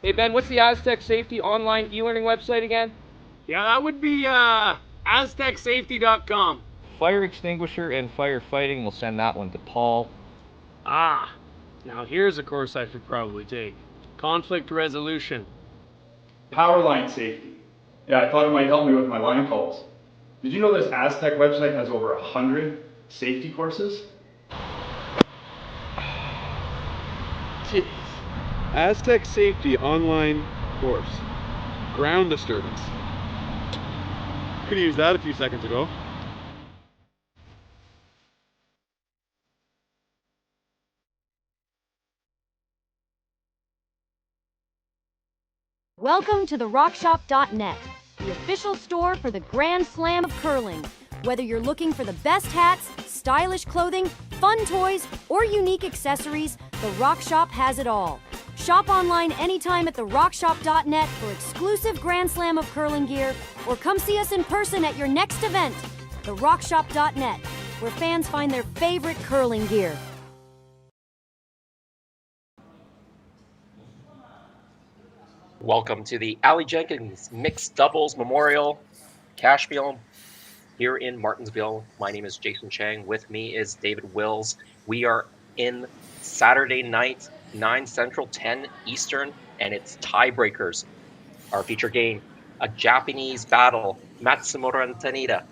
Hey Ben, what's the Aztec Safety online e-learning website again? Yeah, that would be aztecsafety.com. Fire extinguisher and firefighting. We'll send that one to Paul. Ah, now here's a course I should probably take. Conflict resolution. Power line safety. Yeah, I thought it might help me with my line calls. Did you know this Aztec website has over 100 safety courses? Jeez. Aztec Safety online course. Ground disturbance. Could have used that a few seconds ago. Welcome to the RockShop.net, the official store for the Grand Slam of curling. Whether you're looking for the best hats, stylish clothing, fun toys, or unique accessories, the Rock Shop has it all. Shop online anytime at the RockShop.net for exclusive Grand Slam of curling gear, or come see us in person at your next event. The RockShop.net, where fans find their favorite curling gear. Welcome to the Aly Jenkins Mixed Doubles Memorial Cash Wheel here in Martensville. My name is Jason Chang. With me is David Wills. We are in Saturday night, 9 Central, 10 Eastern, and it's Tiebreakers. Our feature game, a Japanese battle, Matsumura and Tanida.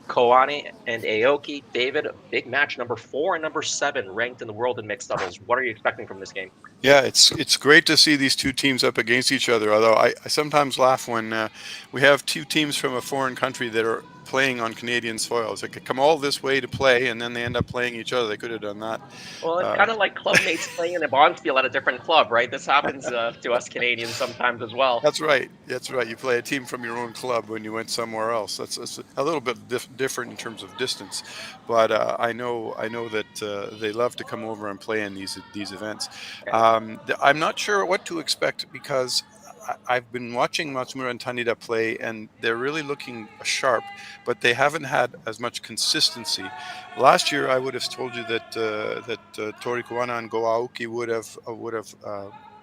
Koana and Aoki. David, big match, number 4 and number 7 ranked in the world in mixed doubles. What are you expecting from this game? Yeah, it's great to see these two teams up against each other, although I sometimes laugh when we have two teams from a foreign country that are playing on Canadian soil. They could come all this way to play, and then they end up playing each other. They could have done that. Well, it's kind of like clubmates playing in a Bondsfield at a different club, right? This happens to us Canadians sometimes as well. That's right. That's right. You play a team from your own club when you went somewhere else. That's a little bit different in terms of distance, but I know that they love to come over and play in these events. I'm not sure what to expect because I've been watching Matsumura and Tanida play, and they're really looking sharp, but they haven't had as much consistency. Last year, I would have told you that Tori, Koana, and Aoki would have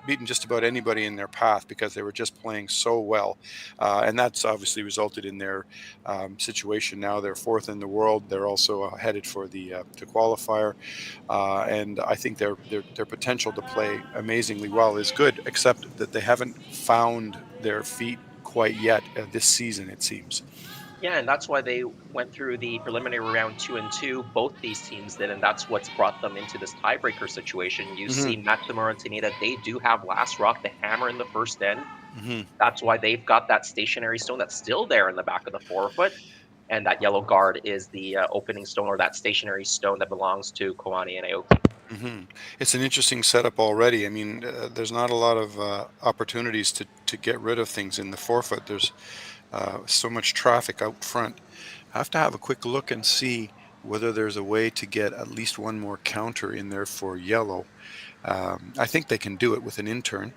beaten just about anybody in their path because they were just playing so well, and that's obviously resulted in their situation. Now they're 4th in the world. They're also headed for the qualifier, and I think their potential to play amazingly well is good, except that they haven't found their feet quite yet this season, it seems. Yeah, and that's why they went through the preliminary round 2 and 2. Both these teams did, and that's what's brought them into this tiebreaker situation. You see Matsumura and Tanida, they do have last rock, the hammer in the first end. That's why they've got that stationary stone that's still there in the back of the forefoot. And that yellow guard is the opening stone, or that stationary stone that belongs to Koana and Aoki. It's an interesting setup already. I mean, there's not a lot of opportunities to get rid of things in the forefoot. There's so much traffic out front. I have to have a quick look and see whether there's a way to get at least one more counter in there for yellow. I think they can do it with an intern,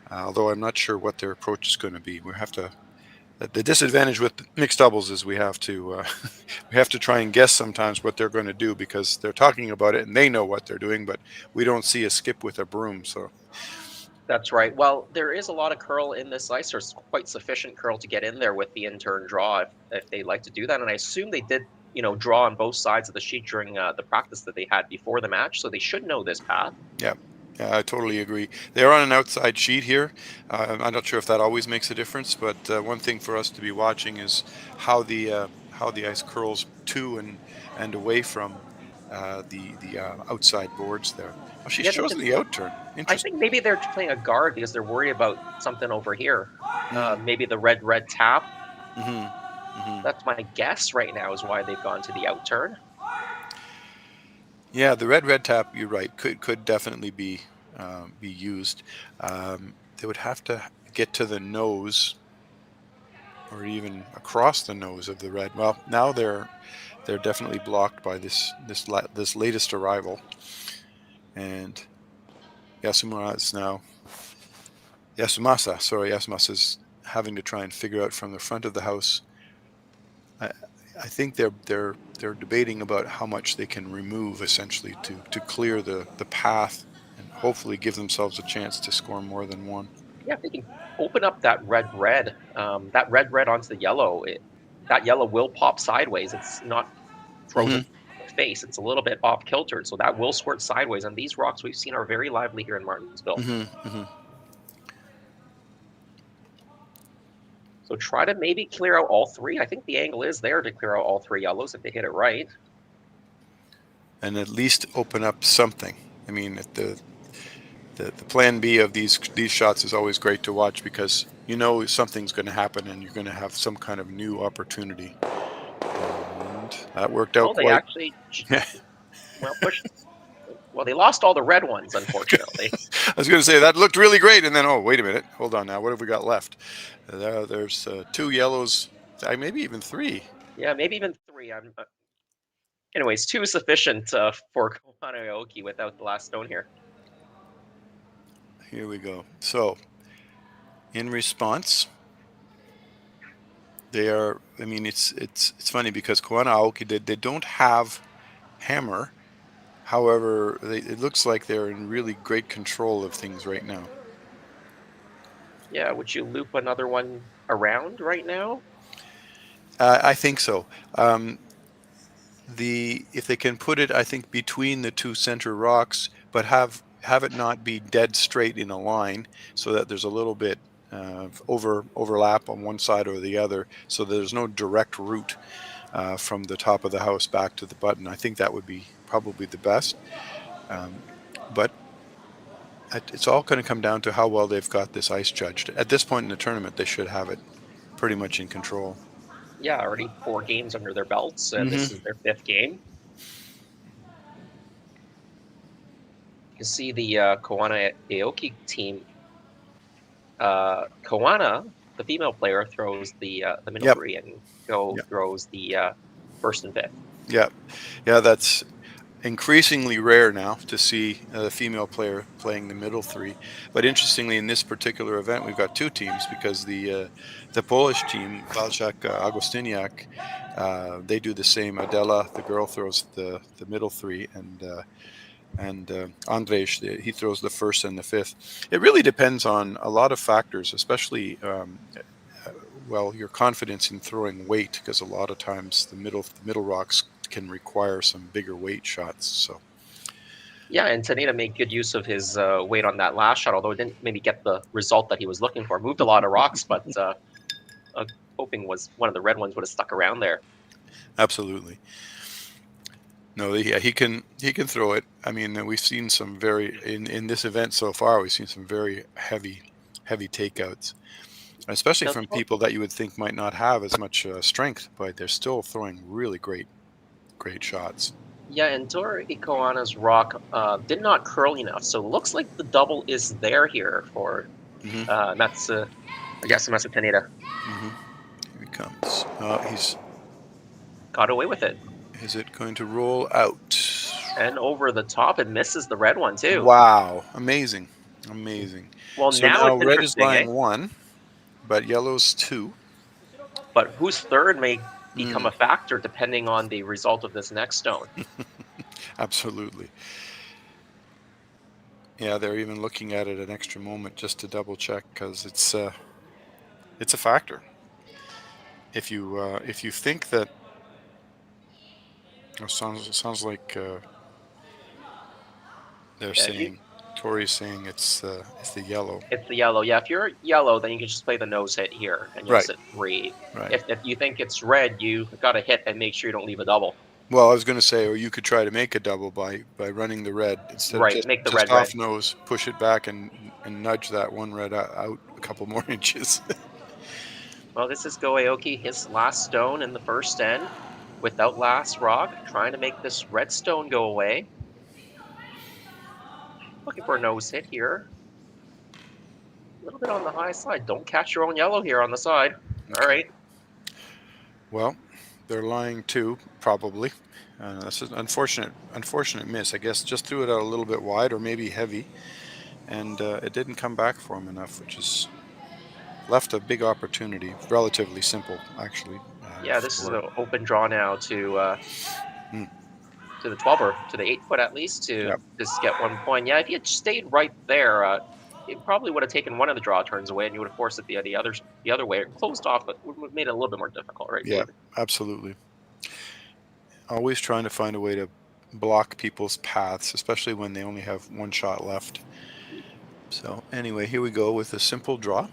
although I'm not sure what their approach is going to be. We have to. The disadvantage with mixed doubles is we have to try and guess sometimes what they're going to do because they're talking about it and they know what they're doing, but we don't see a skip with a broom. So. That's right. Well, there is a lot of curl in this ice. There's quite sufficient curl to get in there with the intern draw if they like to do that. And I assume they did, draw on both sides of the sheet during the practice that they had before the match, so they should know this path. Yeah, I totally agree. They're on an outside sheet here. I'm not sure if that always makes a difference, but one thing for us to be watching is how the ice curls to and away from the outside boards there. Oh, she's chosen the out turn. I think maybe they're playing a guard because they're worried about something over here. Maybe the red tap. That's my guess right now is why they've gone to the out turn. Yeah, the red tap. You're right. Could definitely be used. They would have to get to the nose, or even across the nose of the red. Well, now they're definitely blocked by this latest arrival, and Yasumasa is now Yasumasa's having to try and figure out from the front of the house. I think they're debating about how much they can remove essentially to clear the path and hopefully give themselves a chance to score more than one. Yeah, if they can open up that red, that red onto the yellow, that yellow will pop sideways. It's not frozen on the face. It's a little bit off kiltered, so that will squirt sideways. And these rocks we've seen are very lively here in Martensville. So try to maybe clear out all three. I think the angle is there to clear out all three yellows if they hit it right. And at least open up something. I mean, the plan B of these shots is always great to watch, because you know something's going to happen and you're going to have some kind of new opportunity. And that worked out They actually well, they lost all the red ones, unfortunately. I was going to say, that looked really great, and then, oh, wait a minute. Hold on now. What have we got left? There's 2 yellows, maybe even 3. Yeah, maybe even 3. Anyways, 2 is sufficient for Koana Aoki without the last stone here. Here we go. So, in response, they are, I mean, it's funny because Koana Aoki, they don't have hammer. However, it looks like they're in really great control of things right now. Yeah, would you loop another one around right now? I think so. If they can put it, I think, between the 2 center rocks, but have it not be dead straight in a line, so that there's a little bit overlap on one side or the other, so there's no direct route from the top of the house back to the button. I think that would be probably the best. But it's all going to come down to how well they've got this ice judged. At this point in the tournament, they should have it pretty much in control. Yeah, already 4 games under their belts, and this is their 5th game. You see the Koana Aoki team. Koana, the female player, throws the middle 3, and throws the 1st and 5th. Yeah, that's increasingly rare now to see the female player playing the middle 3. But interestingly, in this particular event, we've got 2 teams, because the Polish team, Walczak Augustiniak, they do the same. Adela, the girl, throws the middle 3, and Andrzej, he throws the 1st and the 5th. It really depends on a lot of factors, especially your confidence in throwing weight, because a lot of times the middle rocks can require some bigger weight shots. So yeah, and Tanida made good use of his weight on that last shot, although it didn't maybe get the result that he was looking for. Moved a lot of rocks, but hoping was one of the red ones would have stuck around there. Absolutely. No, yeah, he can throw it. I mean, we've seen some in this event so far, we've seen some very heavy takeouts, especially from people that you would think might not have as much strength, but they're still throwing really great shots. Yeah, and Tori Koana's rock did not curl enough, so it looks like the double is there here for Yasumasa Tanida. Here he comes. He's got away with it. Is it going to roll out? And over the top, it misses the red one too. Wow, amazing. Well, so now red is lying 1, but yellow's 2. But whose 3rd may become a factor depending on the result of this next stone. Absolutely. Yeah, they're even looking at it an extra moment just to double check, because it's a factor. If you think that sounds like they're saying, Tori's saying it's the yellow. It's the yellow. Yeah, if you're yellow, then you can just play the nose hit here, and you'll sit 3. Right. If you think it's red, you got to hit and make sure you don't leave a double. Well, I was going to say, or you could try to make a double by running the red instead of make the just red off nose, push it back, and nudge that one red out a couple more inches. Well, this is Go Aoki, his last stone in the 1st end, without last rock, trying to make this red stone go away. Looking for a nose hit here. A little bit on the high side. Don't catch your own yellow here on the side. All right. Well, they're lying 2, probably. That's an unfortunate miss. I guess just threw it out a little bit wide, or maybe heavy, and it didn't come back for him enough, which is left a big opportunity. Relatively simple, actually. Yeah, this is an open draw now to the 12 or to the 8 foot at least to just get 1 point. Yeah, if he had stayed right there, it probably would have taken one of the draw turns away, and you would have forced it the other way, or closed off, but would have made it a little bit more difficult, right? Yeah, David? absolutely. Always trying to find a way to block people's paths, especially when they only have one shot left. So anyway, here we go with a simple draw.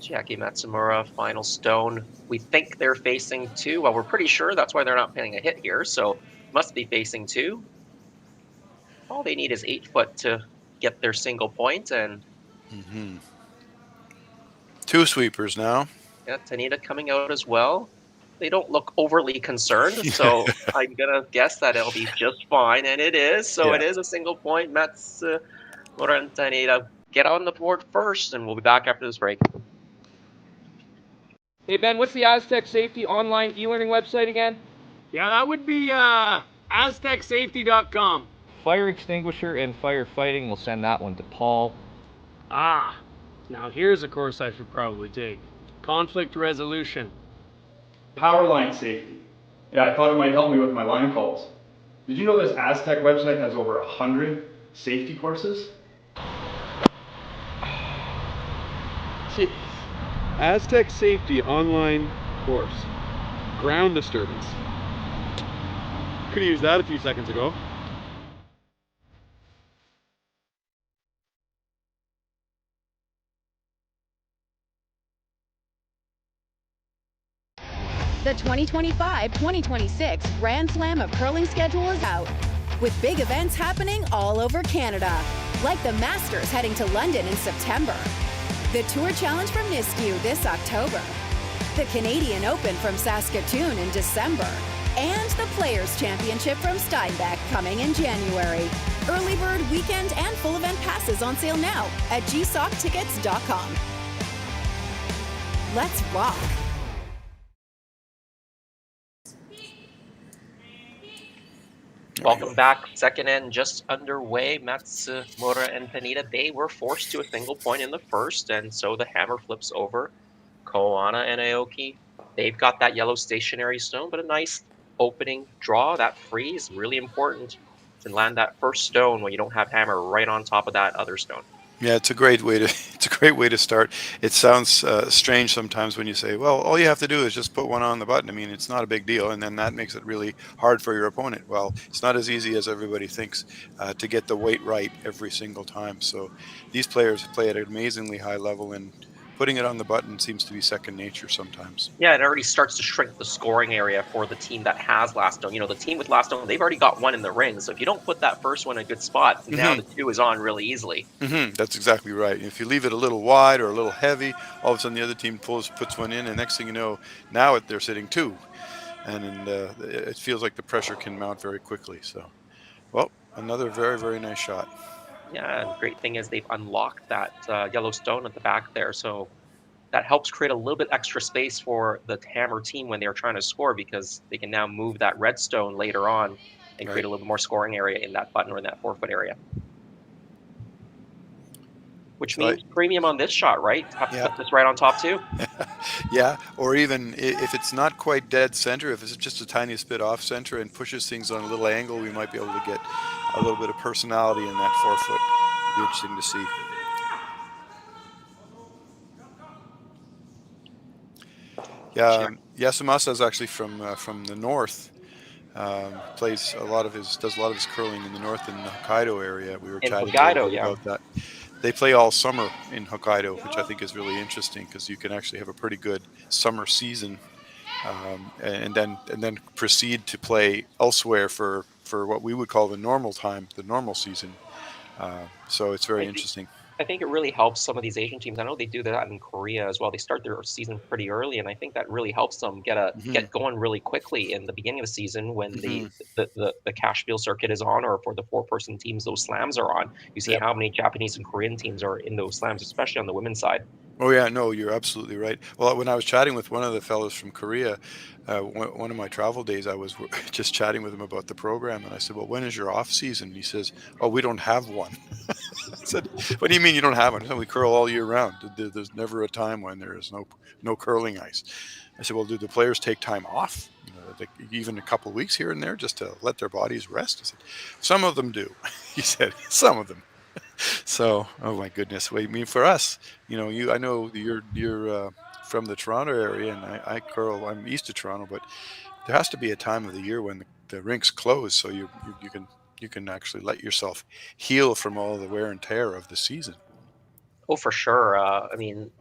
Chiaki, Matsumura, final stone. We think they're facing 2. Well, we're pretty sure that's why they're not paying a hit here, so must be facing 2. All they need is 8 foot to get their single point, and 2 sweepers now. yeah, Tanida coming out as well. They don't look overly concerned, so I'm gonna guess that it'll be just fine, and it is. So it is a single point. Matsumura and Tanida get on the board first, and we'll be back after this break. Hey Ben, what's the Aztec Safety online e-learning website again? Yeah, that would be aztecsafety.com. Fire extinguisher and firefighting, we'll send that one to Paul. Ah, now here's a course I should probably take. Conflict resolution. Power line safety. Yeah, I thought it might help me with my line calls. Did you know this Aztec website has over 100 safety courses? Jeez. Aztec Safety online course. Ground disturbance. Could have used that a few seconds ago. The 2025-2026 Grand Slam of Curling schedule is out, with big events happening all over Canada, like the Masters heading to London in September, the Tour Challenge from Nisku this October, the Canadian Open from Saskatchewan in December, and the Players' Championship from Steinbeck coming in January. Early bird weekend and full event passes on sale now at gsoctickets.com. Let's rock! Welcome back. Second end just underway. Matsumura and Tanida, they were forced to a single point in the first, and so the hammer flips over. Koana and Aoki, they've got that yellow stationary stone, but a nice opening draw. That free is really important to land that first stone when you don't have hammer right on top of that other stone. Yeah, it's a great way to start. It sounds strange sometimes when you say, well, all you have to do is just put one on the button. I mean, it's not a big deal, and then that makes it really hard for your opponent. Well, it's not as easy as everybody thinks to get the weight right every single time. So these players play at an amazingly high level, and putting it on the button seems to be second nature sometimes. Yeah, it already starts to shrink the scoring area for the team that has last stone. You know, the team with last stone, they've already got one in the ring. So if you don't put that first one in a good spot, now the 2 is on really easily. That's exactly right. If you leave it a little wide or a little heavy, all of a sudden the other team puts one in, and next thing you know, now they're sitting 2. And it feels like the pressure can mount very quickly. So, well, another very, very nice shot. Yeah, and the great thing is they've unlocked that yellow stone at the back there, so that helps create a little bit extra space for the hammer team when they're trying to score, because they can now move that red stone later on and create a little bit more scoring area in that button or in that 4-foot area. Which means premium on this shot, right? Have to put this right on top too? Yeah, or even if it's not quite dead center, if it's just a tiniest bit off center and pushes things on a little angle, we might be able to get a little bit of personality in that 4-foot. It'll be interesting to see. Yeah, Yasumasa is actually from the north. Does a lot of his curling in the north in the Hokkaido area. We were chatting about that. They play all summer in Hokkaido, which I think is really interesting because you can actually have a pretty good summer season, and then proceed to play elsewhere for what we would call the normal time, the normal season. So it's very interesting. I think it really helps some of these Asian teams. I know they do that in Korea as well. They start their season pretty early, and I think that really helps them get going really quickly in the beginning of the season when the cash wheel circuit is on, or for the 4-person teams, those slams are on. You see how many Japanese and Korean teams are in those slams, especially on the women's side. Oh yeah, no, you're absolutely right. Well, when I was chatting with one of the fellows from Korea, one of my travel days, I was just chatting with him about the program, and I said, well, when is your off season? He says, oh, we don't have one. I said, what do you mean you don't have one? He said, we curl all year round. There's never a time when there is no curling ice. I said, well, do the players take time off? Even a couple of weeks here and there just to let their bodies rest? I said, some of them do. He said, some of them. So, oh my goodness. Wait, I mean, for us, I know you're from the Toronto area, and I curl. I'm east of Toronto, but there has to be a time of the year when the rinks close, so you can actually let yourself heal from all the wear and tear of the season. Oh, for sure. I mean,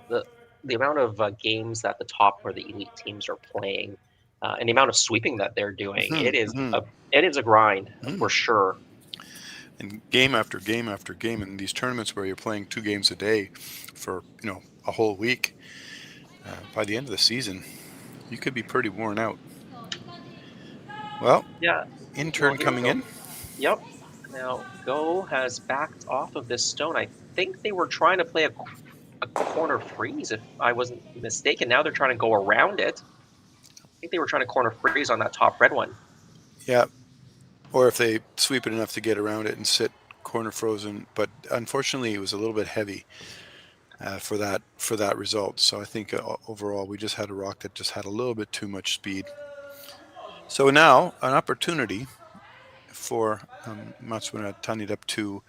the the amount of games that the top or the elite teams are playing, and the amount of sweeping that they're doing, Mhm, mhm, it is a grind for mhm. sure. And game after game after game, in these tournaments where you're playing 2 games a day for a whole week, by the end of the season, you could be pretty worn out. Well, Yeah. Well, intern here we coming go. in. Yep. Now, Go has backed off of this stone. I think they were trying to play a corner freeze, if I wasn't mistaken. Now they're trying to go around it. I think they were trying to corner freeze on that top red one. Yeah, or if they sweep it enough to get around it and sit corner frozen. But unfortunately, it was a little bit heavy for that result. So I think overall we just had a rock that just had a little bit too much speed. So now an opportunity for Matsumura Tanida to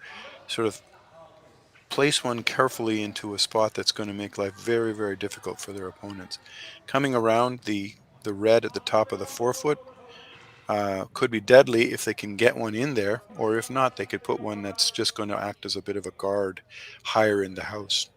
sort of place one carefully into a spot that's going to make life very, very difficult for their opponents. Coming around the red at the top of the forefoot could be deadly if they can get one in there, or if not, they could put one that's just going to act as a bit of a guard higher in the house.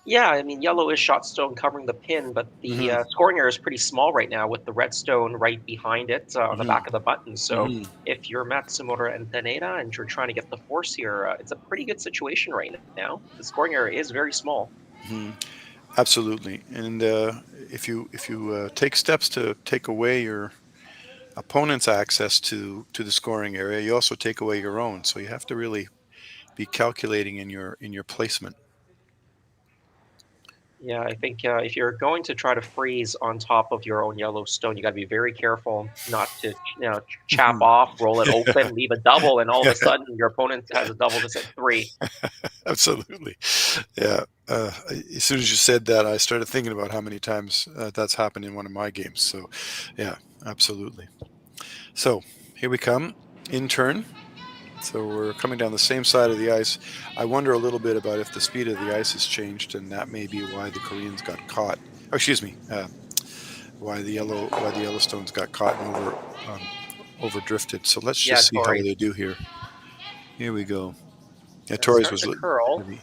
Yeah, I mean, yellow is shot stone covering the pin, but the Hmm. scoring area is pretty small right now with the red stone right behind it on the Hmm. back of the button. So Hmm. if you're Matsumura and Taneda and you're trying to get the force here, it's a pretty good situation right now. The scoring area is very small. Hmm. Absolutely. And if you take steps to take away your opponent's access to the scoring area, you also take away your own. So you have to really be calculating in your placement. Yeah, I think if you're going to try to freeze on top of your own yellow stone, you got to be very careful not to, chap off, roll it open, leave a double, and all of a sudden your opponent has a double just at three. Absolutely. Yeah. As soon as you said that, I started thinking about how many times that's happened in one of my games. So, yeah, absolutely. So, here we come in turn. So, we're coming down the same side of the ice. I wonder a little bit about if the speed of the ice has changed, and that may be why the Koreans got caught. Oh, excuse me. Why the Yellowstones got caught and over drifted. So, let's Yeah, just see how Tori. they do here. Here we go. Yeah, It's Tori's starting was to curl. heavy.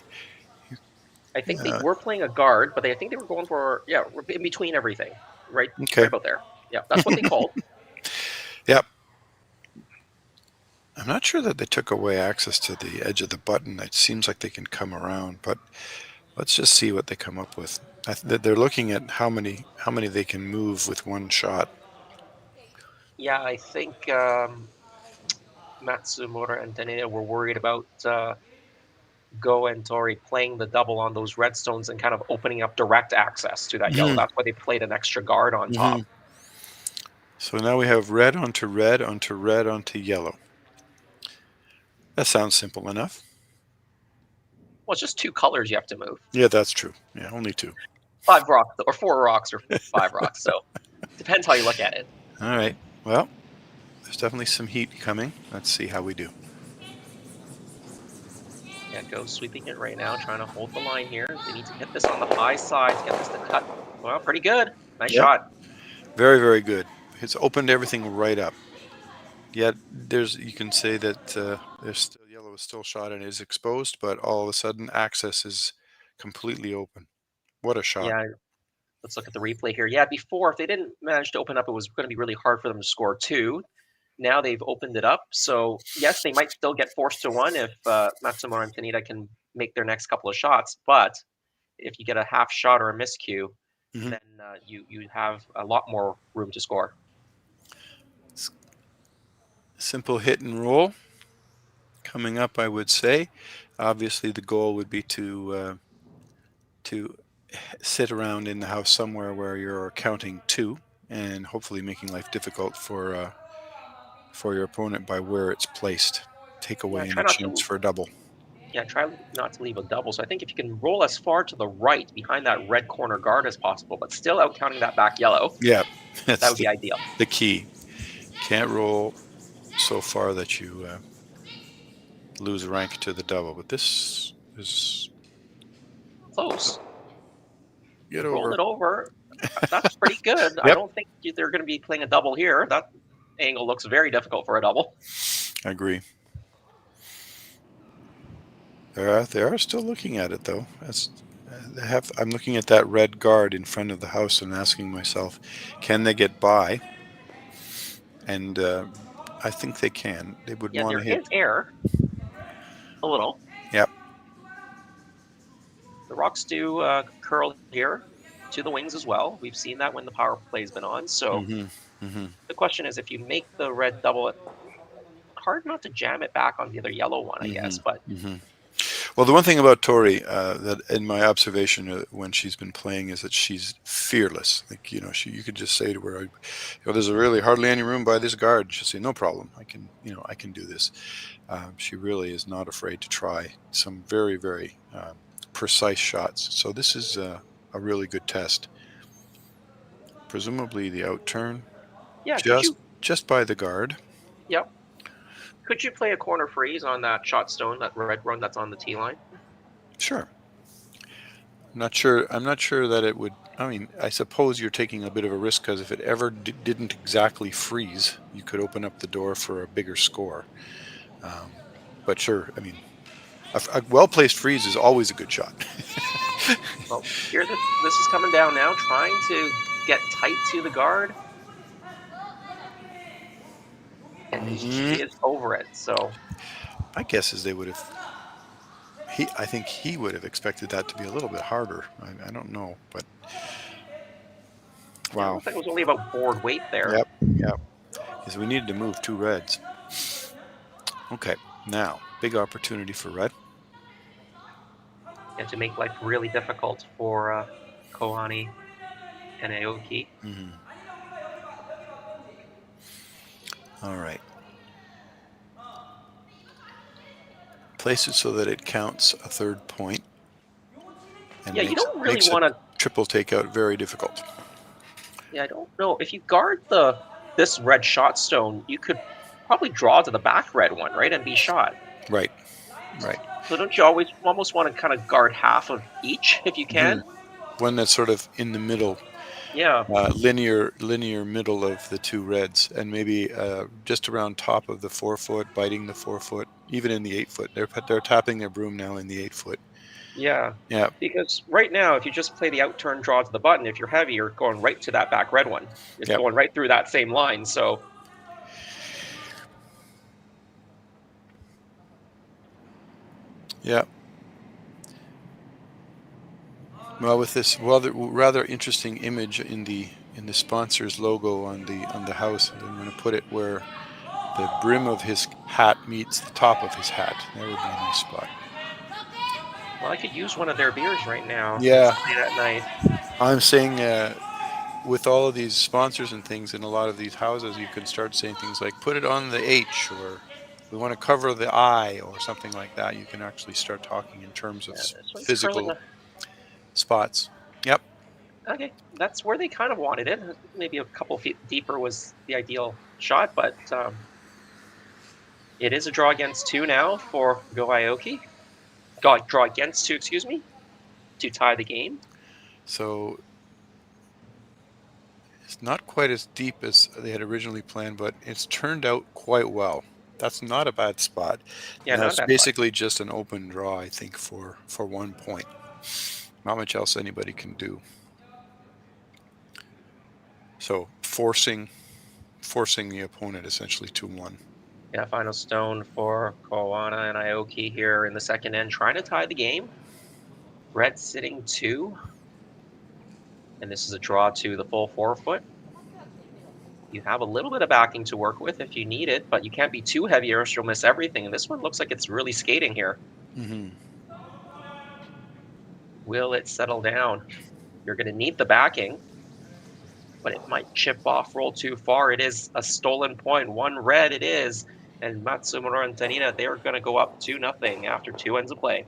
I think they Uh, were playing a guard, but I think they were going for in between everything, right, okay. right about there. Yeah, that's what they called. Yep. I'm not sure that they took away access to the edge of the button. It seems like they can come around, but let's just see what they come up with. They're looking at how many they can move with one shot. Yeah, I think Matsumura and Taneda were worried about Go and Tori playing the double on those redstones and kind of opening up direct access to that yellow. Hmm. That's why they played an extra guard on Hmm. top. So now we have red onto red onto red onto yellow. That sounds simple enough. Well, it's just two colors you have to move. Yeah, that's true. Yeah, only two. 5 rocks, or 4 rocks, or 5 rocks. So depends how you look at it. All right. Well, there's definitely some heat coming. Let's see how we do. Yeah, Go sweeping it right now, trying to hold the line here. They need to hit this on the high side to get this to cut. Well, pretty good. Nice Yep. shot. Very, very good. It's opened everything right up. Yet you can say that there's still yellow is still shot and is exposed, but all of a sudden access is completely open. What a shot! Yeah, let's look at the replay here. Yeah, before, if they didn't manage to open up, it was going to be really hard for them to score two. Now they've opened it up. So, yes, they might still get forced to one if Matsumura and Tanida can make their next couple of shots. But if you get a half shot or a miscue, Mhm. then you have a lot more room to score. Simple hit and roll coming up, I would say. Obviously, the goal would be to sit around in the house somewhere where you're counting two, and hopefully making life difficult for your opponent by where it's placed. Take away Try any not chance to. for a double. Yeah, try not to leave a double. So I think if you can roll as far to the right behind that red corner guard as possible, but still out counting that back yellow, Yeah, that would be ideal. the key. Can't roll so far that you lose rank to the double. But this is Close. get Rolled over. it over. That's pretty good. I Yep. don't think they're going to be playing a double here. That angle looks very difficult for a double. I agree. They are still looking at it though. I'm looking at that red guard in front of the house and asking myself, can they get by? And I think they can. They would want to There hit. is air. A little. Yep. The rocks do curl here to the wings as well. We've seen that when the power play's been on. So the question is, if you make the red double, hard not to jam it back on the other yellow one, I guess. But Well, the one thing about Tori that in my observation when she's been playing is that she's fearless. Like, you know, you could just say to her, there's really hardly any room by this guard. She'll say, no problem. I can do this. She really is not afraid to try some very, very precise shots. So this is a really good test. Presumably the outturn. Yeah. Just by the guard. Yep. Could you play a corner freeze on that shot stone, that red run that's on the tee line? Sure. I'm not sure that it would. I mean, I suppose you're taking a bit of a risk because if it ever didn't exactly freeze, you could open up the door for a bigger score. But sure, I mean, a well-placed freeze is always a good shot. Well, here this is coming down now, trying to get tight to the guard. And she is over it, so. My guess is they would have. I think he would have expected that to be a little bit harder. I don't know, but wow. It looks like it was only about board weight there. Yep. Because we needed to move 2 reds. Okay, now big opportunity for red. And to make life really difficult for Koana and Aoki. All right. Place it so that it counts a 3rd point. And you don't really want to triple takeout very difficult. Yeah, I don't know. If you guard this red shot stone, you could probably draw to the back red one, right, and be shot. Right. So don't you almost want to kind of guard half of each if you can? One that's sort of in the middle. Yeah. Linear middle of the 2 reds, and maybe just around top of the 4-foot, biting the 4-foot, even in the 8-foot. They're tapping their broom now in the 8-foot. Yeah. Yeah. Because right now, if you just play the outturn draw to the button, if you're heavy, you're going right to that back red one. It's going right through that same line. So. Yeah. Well, with this rather interesting image in the sponsor's logo on the house, I'm going to put it where the brim of his hat meets the top of his hat. That would be a nice spot. Well, I could use one of their beers right now. Yeah. Late at night. I'm saying with all of these sponsors and things in a lot of these houses, you can start saying things like put it on the H, or we want to cover the I, or something like that. You can actually start talking in terms of physical spots. Yep. Okay, that's where they kind of wanted it. Maybe a couple feet deeper was the ideal shot, but it is a draw against 2 now for Go Aoki. Draw against 2, excuse me, to tie the game. So it's not quite as deep as they had originally planned, but it's turned out quite well. That's not a bad spot. Yeah, that's basically just an open draw, I think, for 1 point. Not much else anybody can do. So forcing the opponent essentially to 1. Yeah, final stone for Koana and Aoki here in the second end, trying to tie the game. Red sitting 2. And this is a draw to the full 4-foot. You have a little bit of backing to work with if you need it, but you can't be too heavy or else you'll miss everything. And this one looks like it's really skating here. Will it settle down? You're going to need the backing, but it might chip off, roll too far. It is a stolen point. 1 red it is. And Matsumura and Tanida, they are going to go up 2-0 after 2 ends of play.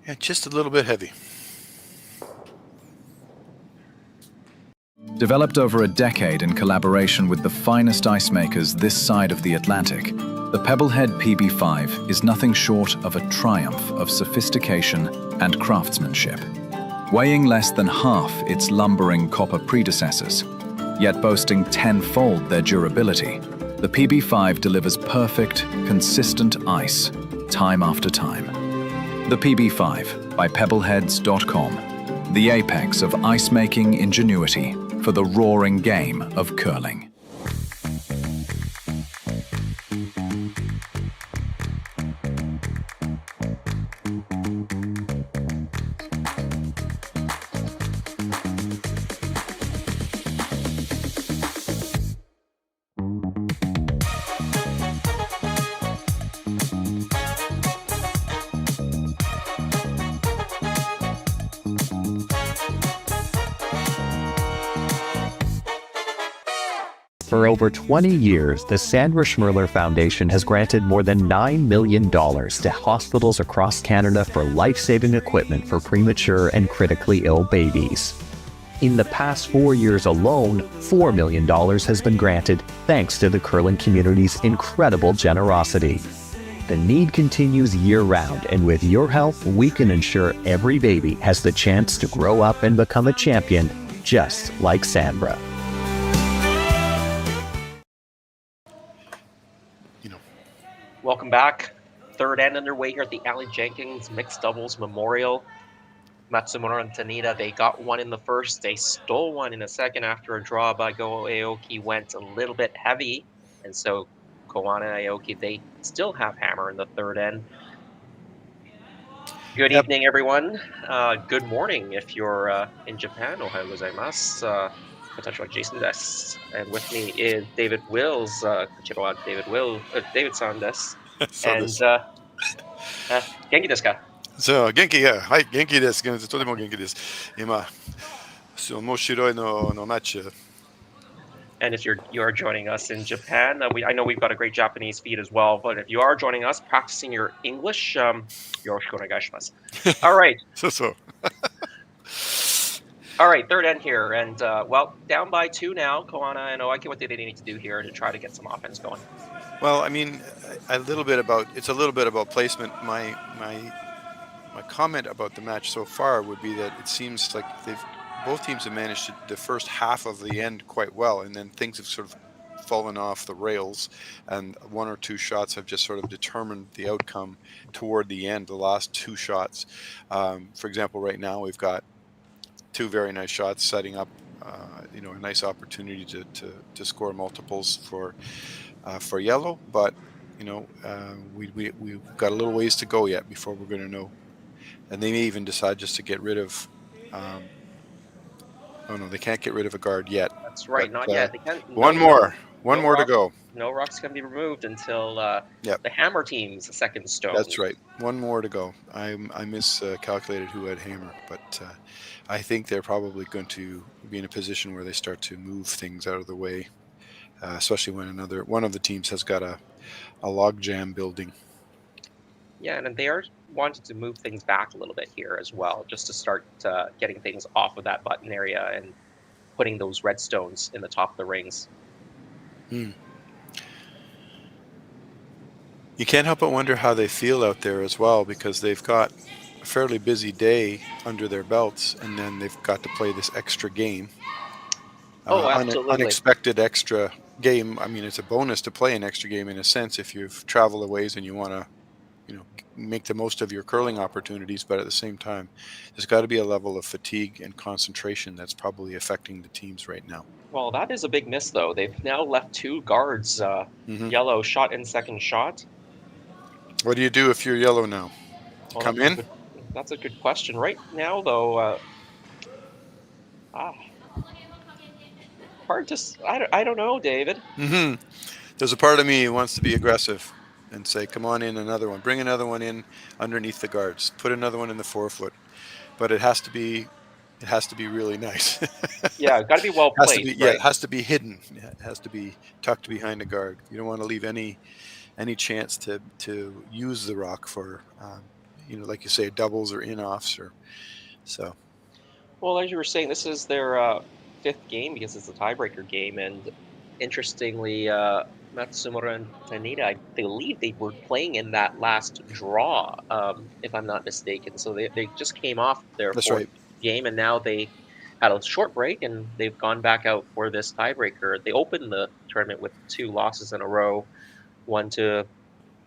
Yeah, just a little bit heavy. Developed over a decade in collaboration with the finest ice makers this side of the Atlantic, the Pebblehead PB5 is nothing short of a triumph of sophistication and craftsmanship. Weighing less than half its lumbering copper predecessors, yet boasting tenfold their durability, the PB5 delivers perfect, consistent ice, time after time. The PB5 by Pebbleheads.com, the apex of ice-making ingenuity for the roaring game of curling. For over 20 years, the Sandra Schmirler Foundation has granted more than $9 million to hospitals across Canada for life-saving equipment for premature and critically ill babies. In the past 4 years alone, $4 million has been granted thanks to the curling community's incredible generosity. The need continues year-round, and with your help, we can ensure every baby has the chance to grow up and become a champion, just like Sandra. Welcome back. Third end underway here at the Aly Jenkins Mixed Doubles Memorial. Matsumura and Tanida, they got one in the first. They stole one in the second after a draw by Aoki went a little bit heavy. And so Koana and Aoki, they still have hammer in the third end. Good evening, everyone. Good morning if you're in Japan. Ohayou gozaimasu. Potential Jason desu. And with me is David Wills. David San desu. And Genki desu ka? そう、元気が、はい、元気です。とても元気です。今、面白いのマッチ。And if you are joining us in Japan, I know we've got a great Japanese feed as well, but if you are joining us, practicing your English, yoroshiku onegaishimasu. All right. So. All right, third end here, and well, down by 2 now. Koana and Aoki, what do they need to do here to try to get some offense going? Well, I mean, it's a little bit about placement. My comment about the match so far would be that it seems like both teams have managed the first half of the end quite well, and then things have sort of fallen off the rails, and 1 or 2 shots have just sort of determined the outcome toward the end. The last 2 shots, for example, right now we've got 2 very nice shots setting up, a nice opportunity to score multiples for yellow. But we've got a little ways to go yet before we're going to know. And they may even decide just to get rid of. Oh no, they can't get rid of a guard yet. That's right, but, not yet. They can't. One more to go. No rocks can be removed until the hammer team's second stone. That's right. One more to go. I miscalculated who had hammer, but I think they're probably going to be in a position where they start to move things out of the way, especially when one of the teams has got a log jam building. Yeah, and they are wanting to move things back a little bit here as well, just to start getting things off of that button area and putting those redstones in the top of the rings. You can't help but wonder how they feel out there as well, because they've got a fairly busy day under their belts, and then they've got to play this extra game. Absolutely. Unexpected extra game. I mean, it's a bonus to play an extra game in a sense if you've traveled a ways and you want to, make the most of your curling opportunities. But at the same time, there's got to be a level of fatigue and concentration that's probably affecting the teams right now. Well, that is a big miss, though. They've now left 2 guards, yellow shot and second shot. What do you do if you're yellow now? Come in? That's a good question. Right now, though, hard to. I don't know, David. There's a part of me who wants to be aggressive and say, "Come on in, another one. Bring another one in underneath the guards. Put another one in the forefoot." But it has to be really nice. Yeah, got to be well placed. It has to be hidden. It has to be tucked behind a guard. You don't want to leave any chance to use the rock for, like you say, doubles or in-offs or so. Well, as you were saying, this is their fifth game because it's a tiebreaker game, and interestingly, Matsumura and Tanida, I believe they were playing in that last draw, if I'm not mistaken. So they just came off their That's fourth right. game, and now they had a short break, and they've gone back out for this tiebreaker. They opened the tournament with 2 losses in a row, one to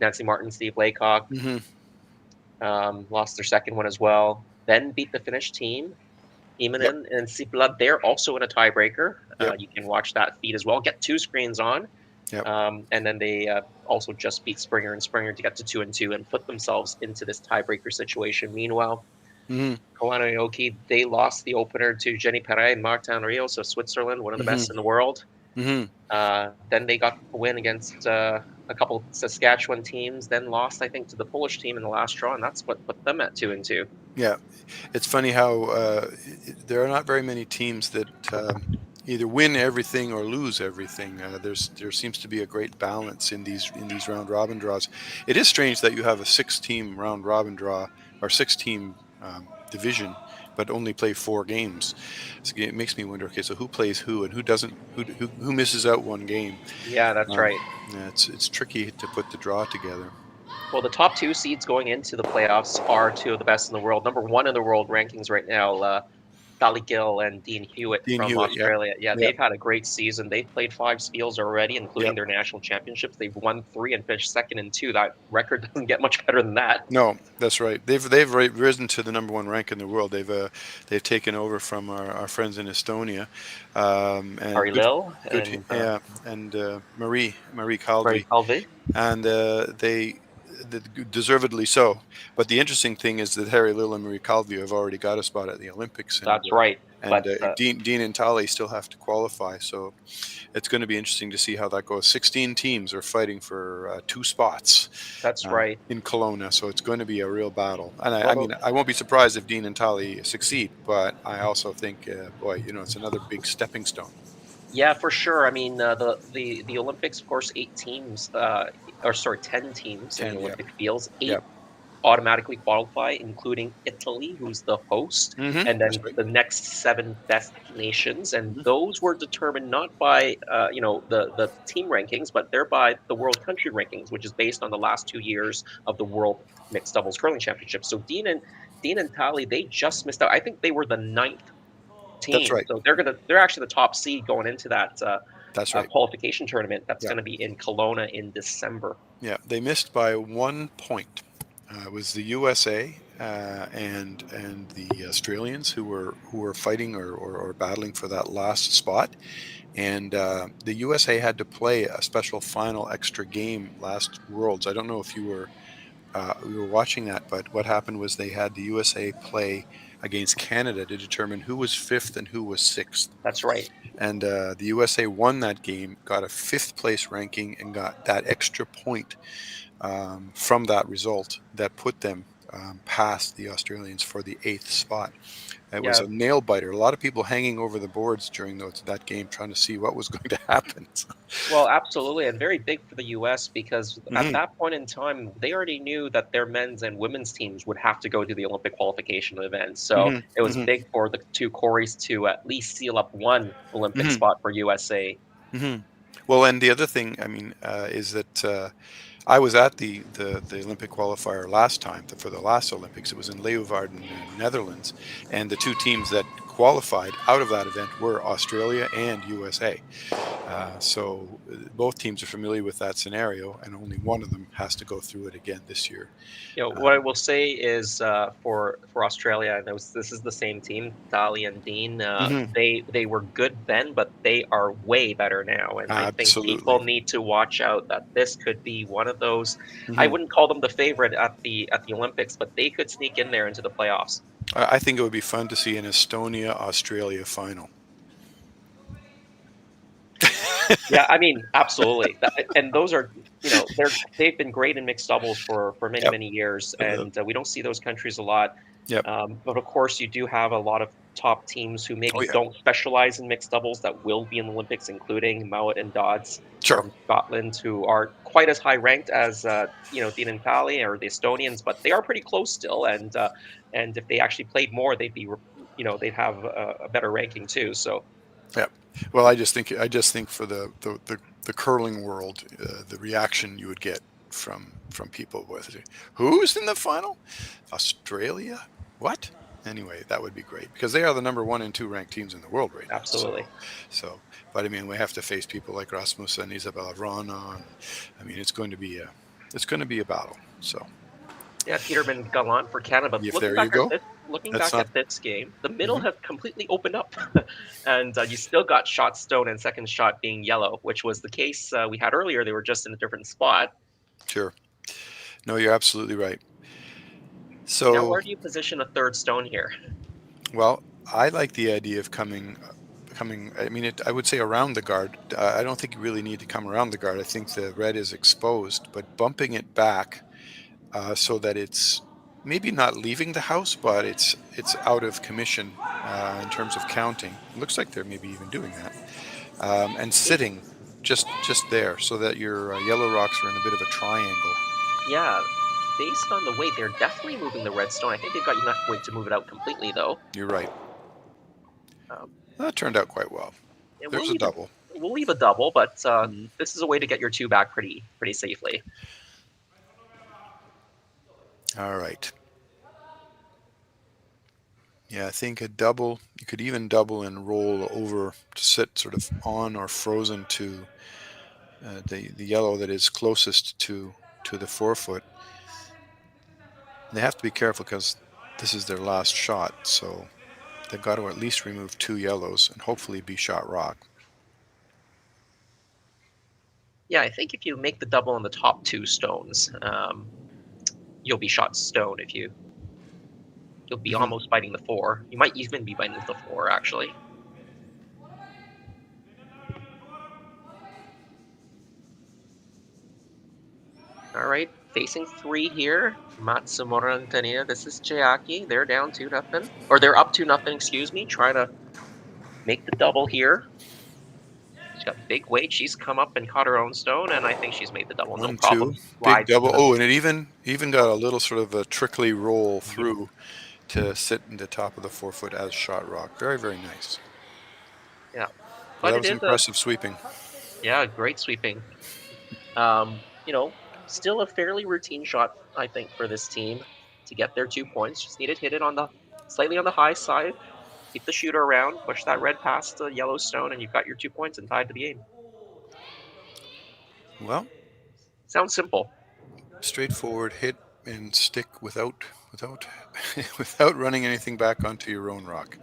Nancy Martin, Steve Laycock, lost their second one as well, then beat the Finnish team. Imanen and Sipla, they're also in a tiebreaker. You can watch that feed as well. Get 2 screens on. And then they also just beat Springer and Springer to get to 2-2 and put themselves into this tiebreaker situation. Meanwhile, Koana and Aoki, they lost the opener to Jenny Perret and Martin Rios of Switzerland, one of the best in the world. Then they got a win against a couple Saskatchewan teams, then lost, I think, to the Polish team in the last draw, and that's what put them at 2-2. Yeah, it's funny how there are not very many teams that either win everything or lose everything. There seems to be a great balance in these round robin draws. It is strange that you have a 6-team round robin draw or 6-team division, but only play 4 games. So it makes me wonder. Okay, so who plays who and who doesn't? Who misses out one game? Yeah, that's right. Yeah, it's tricky to put the draw together. Well, the top 2 seeds going into the playoffs are 2 of the best in the world. Number 1 in the world rankings right now, Dali Gill and Dean Hewitt from Australia. Yeah, they've had a great season. They've played 5 Spiels already, including their national championships. They've won 3 and finished second in 2. That record doesn't get much better than that. No, that's right. They've risen to the number 1 rank in the world. They've taken over from our friends in Estonia. And Ari Lil and Marie Calvi. And they deservedly so. But the interesting thing is that Harry Lill and Marie Calvi have already got a spot at the Olympics. That's right. And Dean and Tali still have to qualify. So it's going to be interesting to see how that goes. 16 teams are fighting for 2 spots. That's right. In Kelowna. So it's going to be a real battle. And I mean, I won't be surprised if Dean and Tali succeed. But I also think, it's another big stepping stone. Yeah, for sure. I mean, the Olympics, of course, 10 teams in the Olympic fields. 8 automatically qualify, including Italy, who's the host, and then the next 7 best nations. And those were determined not by the team rankings, but they're by the World Country Rankings, which is based on the last 2 years of the World Mixed Doubles Curling Championship. So Dean and Tali, they just missed out. I think they were the 9th team. That's right. So they're actually the top seed going into that That's right. qualification tournament that's going to be in Kelowna in December. Yeah, they missed by 1 point. It was the USA and the Australians who were fighting or battling for that last spot. And the USA had to play a special final extra game last Worlds. I don't know if you were watching that, but what happened was they had the USA play against Canada to determine who was 5th and who was 6th. That's right. And the USA won that game, got a 5th place ranking, and got that extra point from that result that put them past the Australians for the 8th spot. It was a nail biter. A lot of people hanging over the boards during that game, trying to see what was going to happen. Well, absolutely, and very big for the U.S. because at that point in time, they already knew that their men's and women's teams would have to go to the Olympic qualification event. So it was big for the 2 Corys to at least seal up 1 Olympic spot for USA. Well, and the other thing, I mean, is that I was at the Olympic qualifier last time for the last Olympics. It was in Leeuwarden, in Netherlands, and the 2 teams that qualified out of that event were Australia and USA. So both teams are familiar with that scenario, and only one of them has to go through it again this year. What I will say is for Australia, and this is the same team, Dali and Dean. They were good then, but they are way better now, and I think people need to watch out that this could be one of those. I wouldn't call them the favorite at the Olympics, but they could sneak in there into the playoffs. I think it would be fun to see an Estonia-Australia final. Yeah, I mean, absolutely. And those are, they've been great in mixed doubles for many years, and we don't see those countries a lot. But of course, you do have a lot of top teams who maybe don't specialize in mixed doubles that will be in the Olympics, including Mowat and Dodds from Scotland, who are quite as high ranked as Dean and Tali or the Estonians, but they are pretty close still. And if they actually played more, they'd be they'd have a better ranking too. So Yeah. Well, I just think for the curling world, the reaction you would get from people with who's in the final? Australia? What? Anyway, that would be great because they are the number 1 and 2 ranked teams in the world right now. Absolutely. So, but I mean, we have to face people like Rasmussen and Isabella Vrana. And, I mean, it's going to be a battle. So. Yeah, Peterman Gallant for Canada. But looking back at this game, the middle has completely opened up, and you still got shot stone and second shot being yellow, which was the case we had earlier. They were just in a different spot. Sure. No, you're absolutely right. So now, where do you position a third stone here? Well, I like the idea of coming. I mean, I would say around the guard. I don't think you really need to come around the guard. I think the red is exposed, but bumping it back so that it's maybe not leaving the house, but it's out of commission in terms of counting. It looks like they're maybe even doing that, and sitting just there so that your yellow rocks are in a bit of a triangle. Yeah. Based on the weight, they're definitely moving the red stone. I think they've got enough weight to move it out completely, though. You're right. That turned out quite well. There's a double. We'll leave a double, but this is a way to get your 2 back pretty safely. All right. Yeah, I think a double, you could even double and roll over to sit sort of on or frozen to the yellow that is closest to the forefoot. They have to be careful because this is their last shot, so they've got to at least remove 2 yellows and hopefully be shot rock. Yeah, I think if you make the double on the top 2 stones, you'll be shot stone. You'll be almost biting the 4. You might even be biting the 4, actually. All right. Facing 3 here, Matsumura and Tanida. This is Chiaki. They're down 2-0, or they're up 2-0. Excuse me. Trying to make the double here. She's got big weight. She's come up and caught her own stone, and I think she's made the double. 1, no problem. 2, big double. Oh, and it even got a little sort of a trickly roll through to sit in the top of the forefoot as shot rock. Very, very nice. Yeah, well, that was impressive sweeping. Yeah, great sweeping. Still a fairly routine shot, I think, for this team to get their 2 points. Just needed to hit it slightly on the high side, keep the shooter around, push that red past the yellow stone, and you've got your 2 points and tied to the game. Well, sounds simple. Straightforward, hit and stick without without running anything back onto your own rock.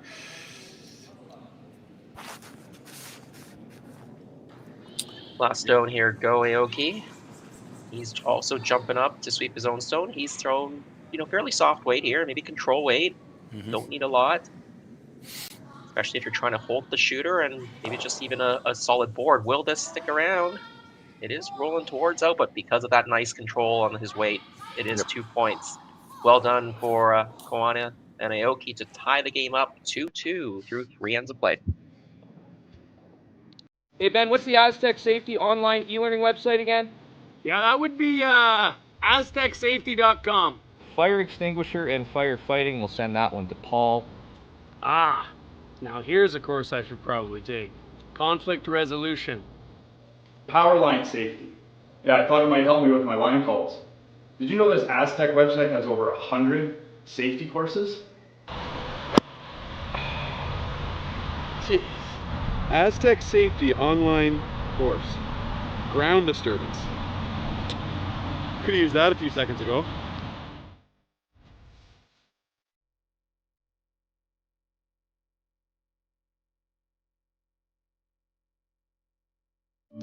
Last stone here, go Aoki. He's also jumping up to sweep his own stone. He's thrown, fairly soft weight here, maybe control weight. Don't need a lot, especially if you're trying to hold the shooter and maybe just even a solid board. Will this stick around? It is rolling towards out, but because of that nice control on his weight, it is 2 points. Well done for Koana and Aoki to tie the game up 2-2 through 3 ends of play. Hey Ben, what's the Aztec Safety online e-learning website again? Yeah, that would be aztecsafety.com. Fire extinguisher and firefighting, we'll send that one to Paul. Now here's a course I should probably take. Conflict resolution. Power line safety. Yeah, I thought it might help me with my line calls. Did you know this Aztec website has over 100 safety courses? Jeez. Aztec Safety online course. Ground disturbance. Could have used that a few seconds ago.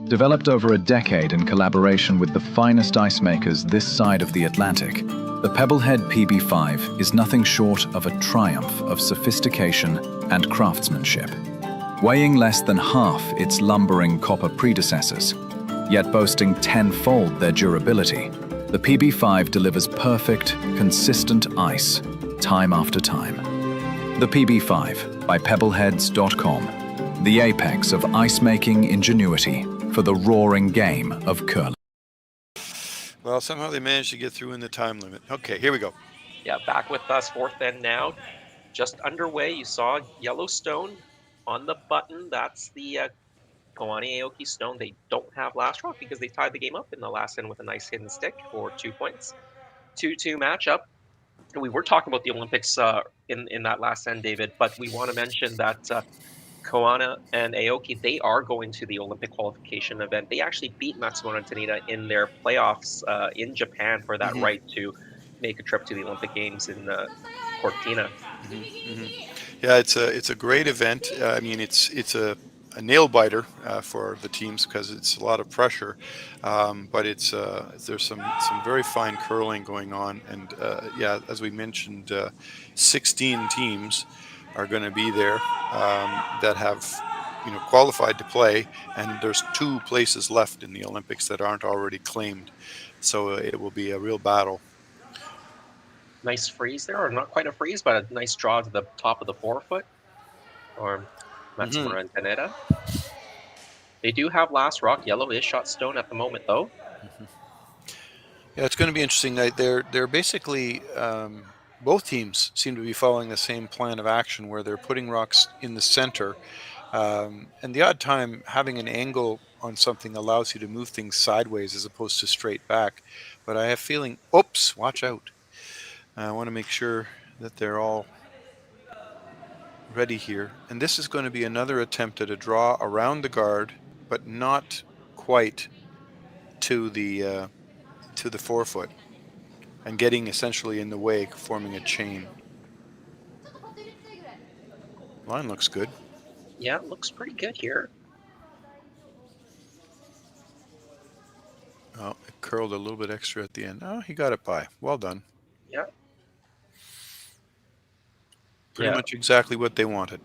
Developed over a decade in collaboration with the finest ice makers this side of the Atlantic, the Pebblehead PB5 is nothing short of a triumph of sophistication and craftsmanship. Weighing less than half its lumbering copper predecessors, yet boasting tenfold their durability, the PB5 delivers perfect, consistent ice, time after time. The PB5 by pebbleheads.com, the apex of ice-making ingenuity for the roaring game of curling. Well, somehow they managed to get through in the time limit. Okay, here we go. Yeah, back with us, 4th end now. Just underway, you saw Yellowstone on the button, that's the Koana Aoki Stone. They don't have last rock because they tied the game up in the last end with a nice hidden stick for 2 points. 2-2 matchup. We were talking about the Olympics in that last end, David, but we want to mention that Koana and Aoki, they are going to the Olympic qualification event. They actually beat Matsumura and Tanida in their playoffs in Japan for that right to make a trip to the Olympic Games in Cortina. Yeah, it's a great event. I mean, it's a nail biter for the teams because it's a lot of pressure, but there's some very fine curling going on, and yeah, as we mentioned, 16 teams are going to be there that have qualified to play, and there's 2 places left in the Olympics that aren't already claimed, so it will be a real battle. Nice freeze there, or not quite a freeze, but a nice draw to the top of the forefoot, or Matsumura and Tanida. They do have last rock. Yellow is shot stone at the moment, though. Yeah, it's going to be interesting. They're basically both teams seem to be following the same plan of action, where they're putting rocks in the center, and the odd time having an angle on something allows you to move things sideways as opposed to straight back. But I have a feeling, oops, watch out. I want to make sure that they're all ready here. And this is going to be another attempt at a draw around the guard, but not quite to the forefoot, and getting essentially in the way, forming a chain. Line looks good. Yeah, it looks pretty good here. Oh, it curled a little bit extra at the end. Oh, he got it by. Well done. Yeah. Pretty much exactly what they wanted.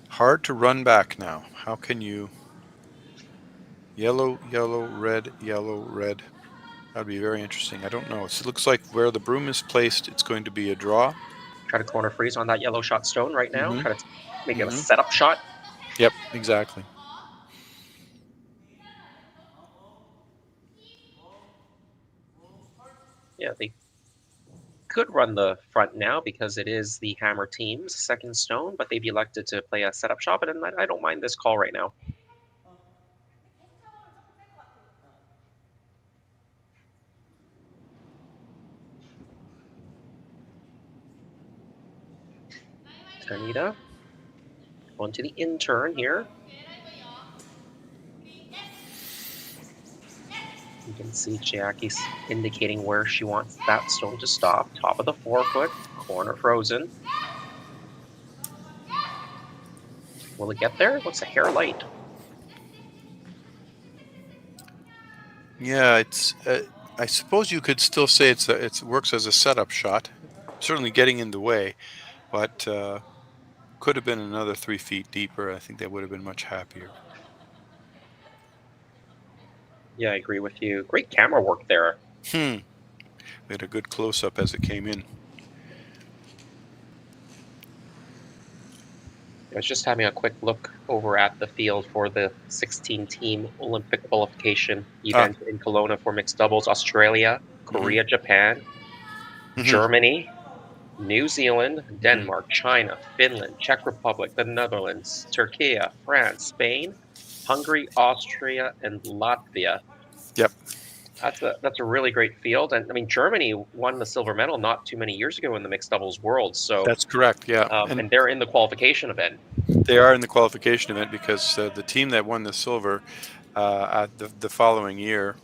Hard to run back now. How can you... Yellow, yellow, red, yellow, red. That'd be very interesting. I don't know. It looks like where the broom is placed, it's going to be a draw. Try to corner freeze on that yellow shot stone right now. Try to make it a setup shot. Yep, exactly. Yeah, they could run the front now because it is the Hammer team's second stone, but they've elected to play a setup shot, and I don't mind this call right now. Tanida going to the in-turn here. You can see Chiaki indicating where she wants that stone to stop. Top of the forefoot, corner frozen. Will it get there? Looks a hair light. Yeah, it's. I suppose you could still say it works as a setup shot. Certainly getting in the way, but could have been another 3 feet deeper. I think they would have been much happier. Yeah, I agree with you. Great camera work there. We had a good close-up as it came in. I was just having a quick look over at the field for the 16-team Olympic qualification event in Kelowna for mixed doubles. Australia, Korea, Japan, Germany, New Zealand, Denmark, China, Finland, Czech Republic, the Netherlands, Turkey, France, Spain, Hungary, Austria, and Latvia. Yep. That's a really great field. And I mean, Germany won the silver medal not too many years ago in the mixed doubles world. So that's correct, yeah. And they're in the qualification event. They are in the qualification event because the team that won the silver at the following year,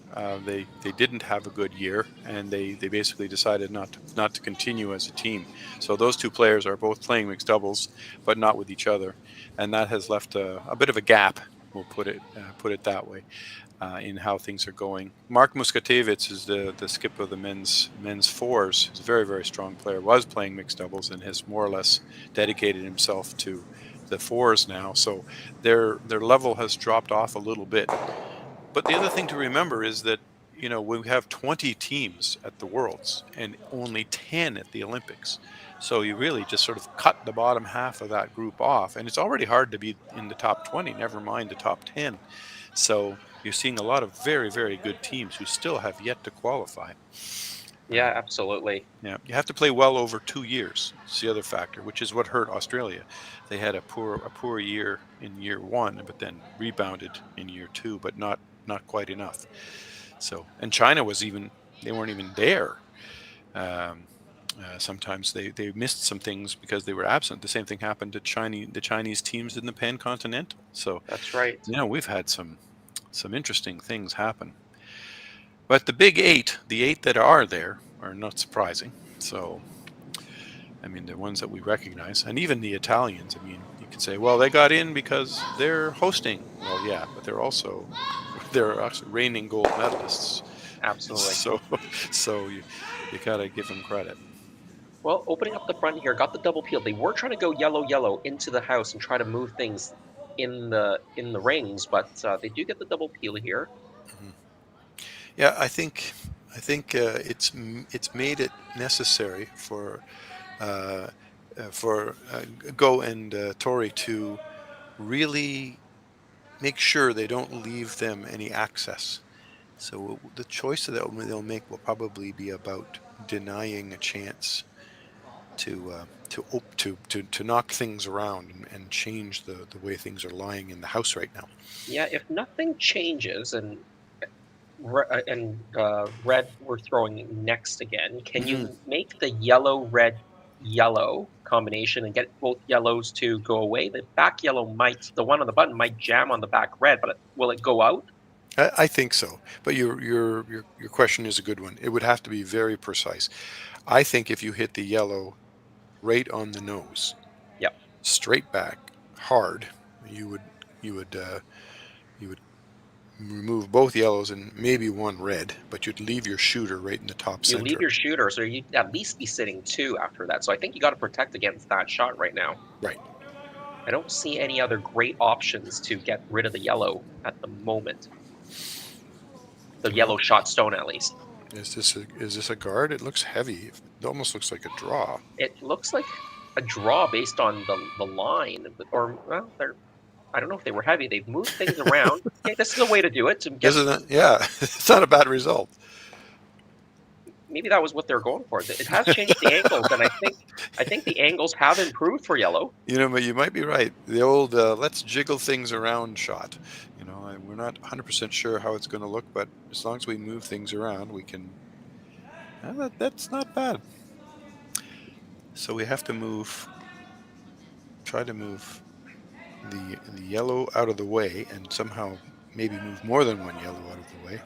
they didn't have a good year, and they basically decided not to continue as a team. So those 2 players are both playing mixed doubles, but not with each other, and that has left a bit of a gap. We'll put it that way. In how things are going. Mark Muskatevich is the skip of the men's fours. He's a very, very strong player. Was playing mixed doubles and has more or less dedicated himself to the fours now. So their level has dropped off a little bit. But the other thing to remember is that we have 20 teams at the Worlds and only 10 at the Olympics. So you really just sort of cut the bottom half of that group off, and it's already hard to be in the top 20. Never mind the top 10. So you're seeing a lot of very, very good teams who still have yet to qualify. Yeah, absolutely. Yeah, you have to play well over 2 years. It's the other factor, which is what hurt Australia. They had a poor year in year 1, but then rebounded in year 2, but not quite enough. So, and China they weren't even there. Um, Sometimes they missed some things because they were absent. The same thing happened to the Chinese teams in the Pan Continental. So, That's right. we've had some interesting things happen. But the big 8, the 8 that are there, are not surprising. So, I mean, the ones that we recognize, and even the Italians. I mean, you could say, well, they got in because they're hosting. Well, yeah, but they're actually reigning gold medalists. Absolutely. So you gotta give them credit. Well, opening up the front here, got the double peel. They were trying to go yellow into the house and try to move things in the rings, but they do get the double peel here. Mm-hmm. Yeah, I think it's made it necessary for Go and Tori to really make sure they don't leave them any access. So the choice that they'll make will probably be about denying a chance to knock things around and change the way things are lying in the house right now. Yeah, if nothing changes and red we're throwing next again, can you make the yellow combination and get both yellows to go away? The back yellow the one on the button might jam on the back red, but will it go out? I think so, but your question is a good one. It would have to be very precise. I think if you hit the yellow right on the nose, yep, straight back hard, you would remove both yellows and maybe one red, but you'd leave your shooter right in the top center. You leave your shooter, so you'd at least be sitting 2 after that. So I think you got to protect against that shot right now. Right. I don't see any other great options to get rid of the yellow at the moment. The yellow shot stone, at least. Is this a guard? It looks heavy. It almost looks like a draw. It looks like a draw based on the line, or well, I don't know if they were heavy. They've moved things around. Okay, this is a way to do it. Yeah, it's not a bad result. Maybe that was what they're going for. It has changed the angles, and I think the angles have improved for yellow. But you might be right. The old let's jiggle things around shot. We're not 100% sure how it's going to look, but as long as we move things around, we can. That's not bad. So we have to try to move the yellow out of the way, and somehow maybe move more than one yellow out of the way.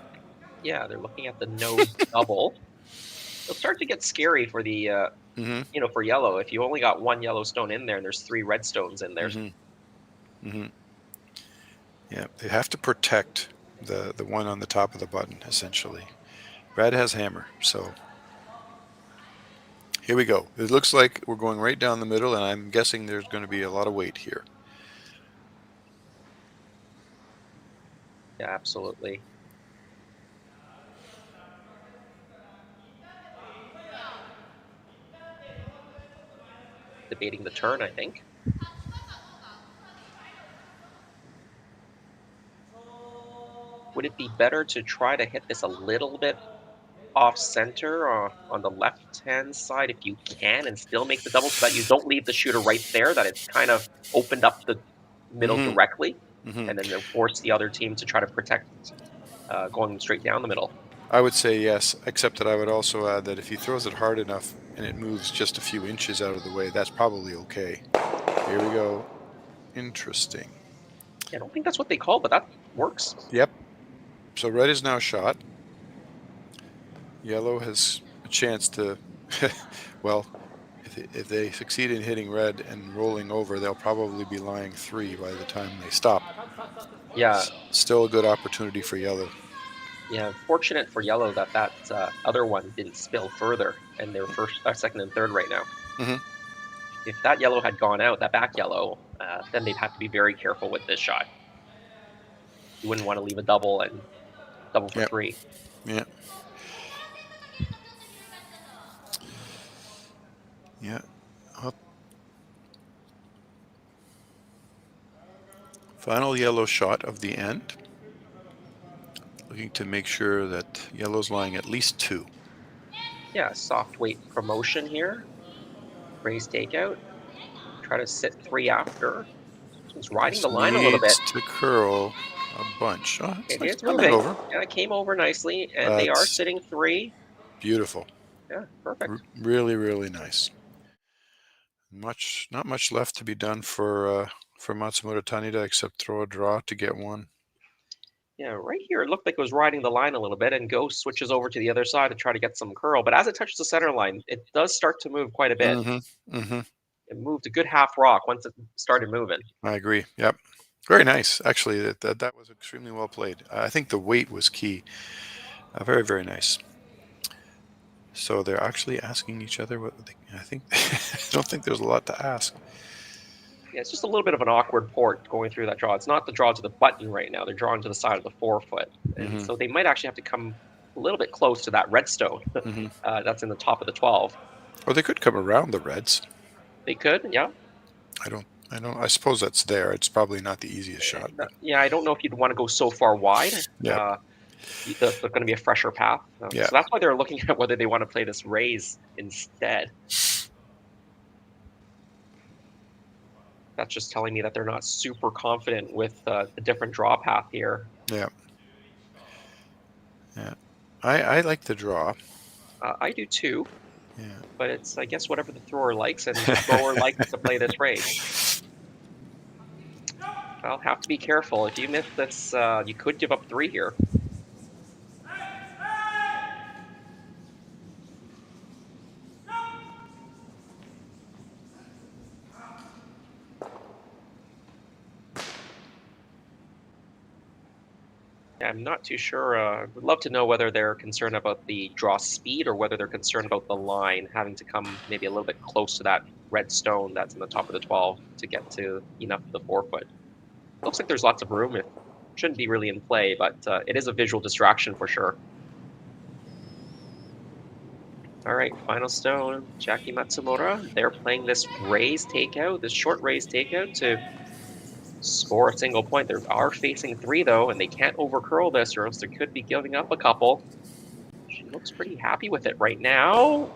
Yeah, they're looking at the nose double. It'll start to get scary for the for yellow. If you only got one yellow stone in there and there's 3 red stones in there. Yeah, they have to protect the one on the top of the button, essentially. Red has hammer, so here we go. It looks like we're going right down the middle, and I'm guessing there's going to be a lot of weight here. Yeah, absolutely. Debating the turn, I think. Would it be better to try to hit this a little bit off center on the left-hand side if you can, and still make the double so that you don't leave the shooter right there, that it's kind of opened up the middle directly, and then they'll force the other team to try to protect going straight down the middle? I would say yes, except that I would also add that if he throws it hard enough and it moves just a few inches out of the way, that's probably okay. Here we go. Interesting. I don't think that's what they call, but that works. Yep. So red is now shot. Yellow has a chance to, well, if they succeed in hitting red and rolling over, they'll probably be lying 3 by the time they stop. Yeah. Still a good opportunity for yellow. Yeah, fortunate for yellow that other one didn't spill further, and they're second and third right now. If that yellow had gone out, that back yellow, then they'd have to be very careful with this shot. You wouldn't want to leave a double and double for 3. Yeah. Yeah. Final yellow shot of the end. Looking to make sure that yellow's lying at least 2. Yeah, soft weight promotion here. Raise takeout. Try to sit 3 after. He's riding the line a little bit. Needs to curl a bunch. Oh, it's It nice. is Coming moving. over. Yeah, it came over nicely, and they are That's sitting 3. beautiful. Yeah, perfect. Really, really nice. Not much left to be done for Matsumura Tanida except throw a draw to get one. Yeah, right here it looked like it was riding the line a little bit, and Ghost switches over to the other side to try to get some curl. But as it touches the center line, it does start to move quite a bit. It moved a good half rock once it started moving. I agree. Yep. Very nice. Actually, that was extremely well played. I think the weight was key. Very, very nice. So they're actually asking each other what they, I don't think there's a lot to ask. Yeah, it's just a little bit of an awkward port going through that draw. It's not the draw to the button right now. They're drawing to the side of the forefoot. And so they might actually have to come a little bit close to that redstone that's in the top of the 12. Or they could come around the reds. They could, yeah. I suppose that's there. It's probably not the easiest shot. But. Yeah, I don't know if you'd want to go so far wide. Yeah. There's going to be a fresher path. So that's why they're looking at whether they want to play this raise instead. That's just telling me that they're not super confident with the different draw path here. Yeah. Yeah. I like the draw. I do too. Yeah. But it's, I guess, whatever the thrower likes, and the thrower likes to play this raise. I'll have to be careful. If you miss this, you could give up 3 here. I'm not too sure. Would love to know whether they're concerned about the draw speed or whether they're concerned about the line having to come maybe a little bit close to that red stone that's in the top of the 12 to get to enough of the forefoot. Looks like there's lots of room. It shouldn't be really in play, but it is a visual distraction for sure. All right, final stone, Chiaki Matsumura. They're playing this raise takeout, this short raise takeout to score a single point. They are facing 3 though, and they can't overcurl this or else they could be giving up a couple. She looks pretty happy with it right now.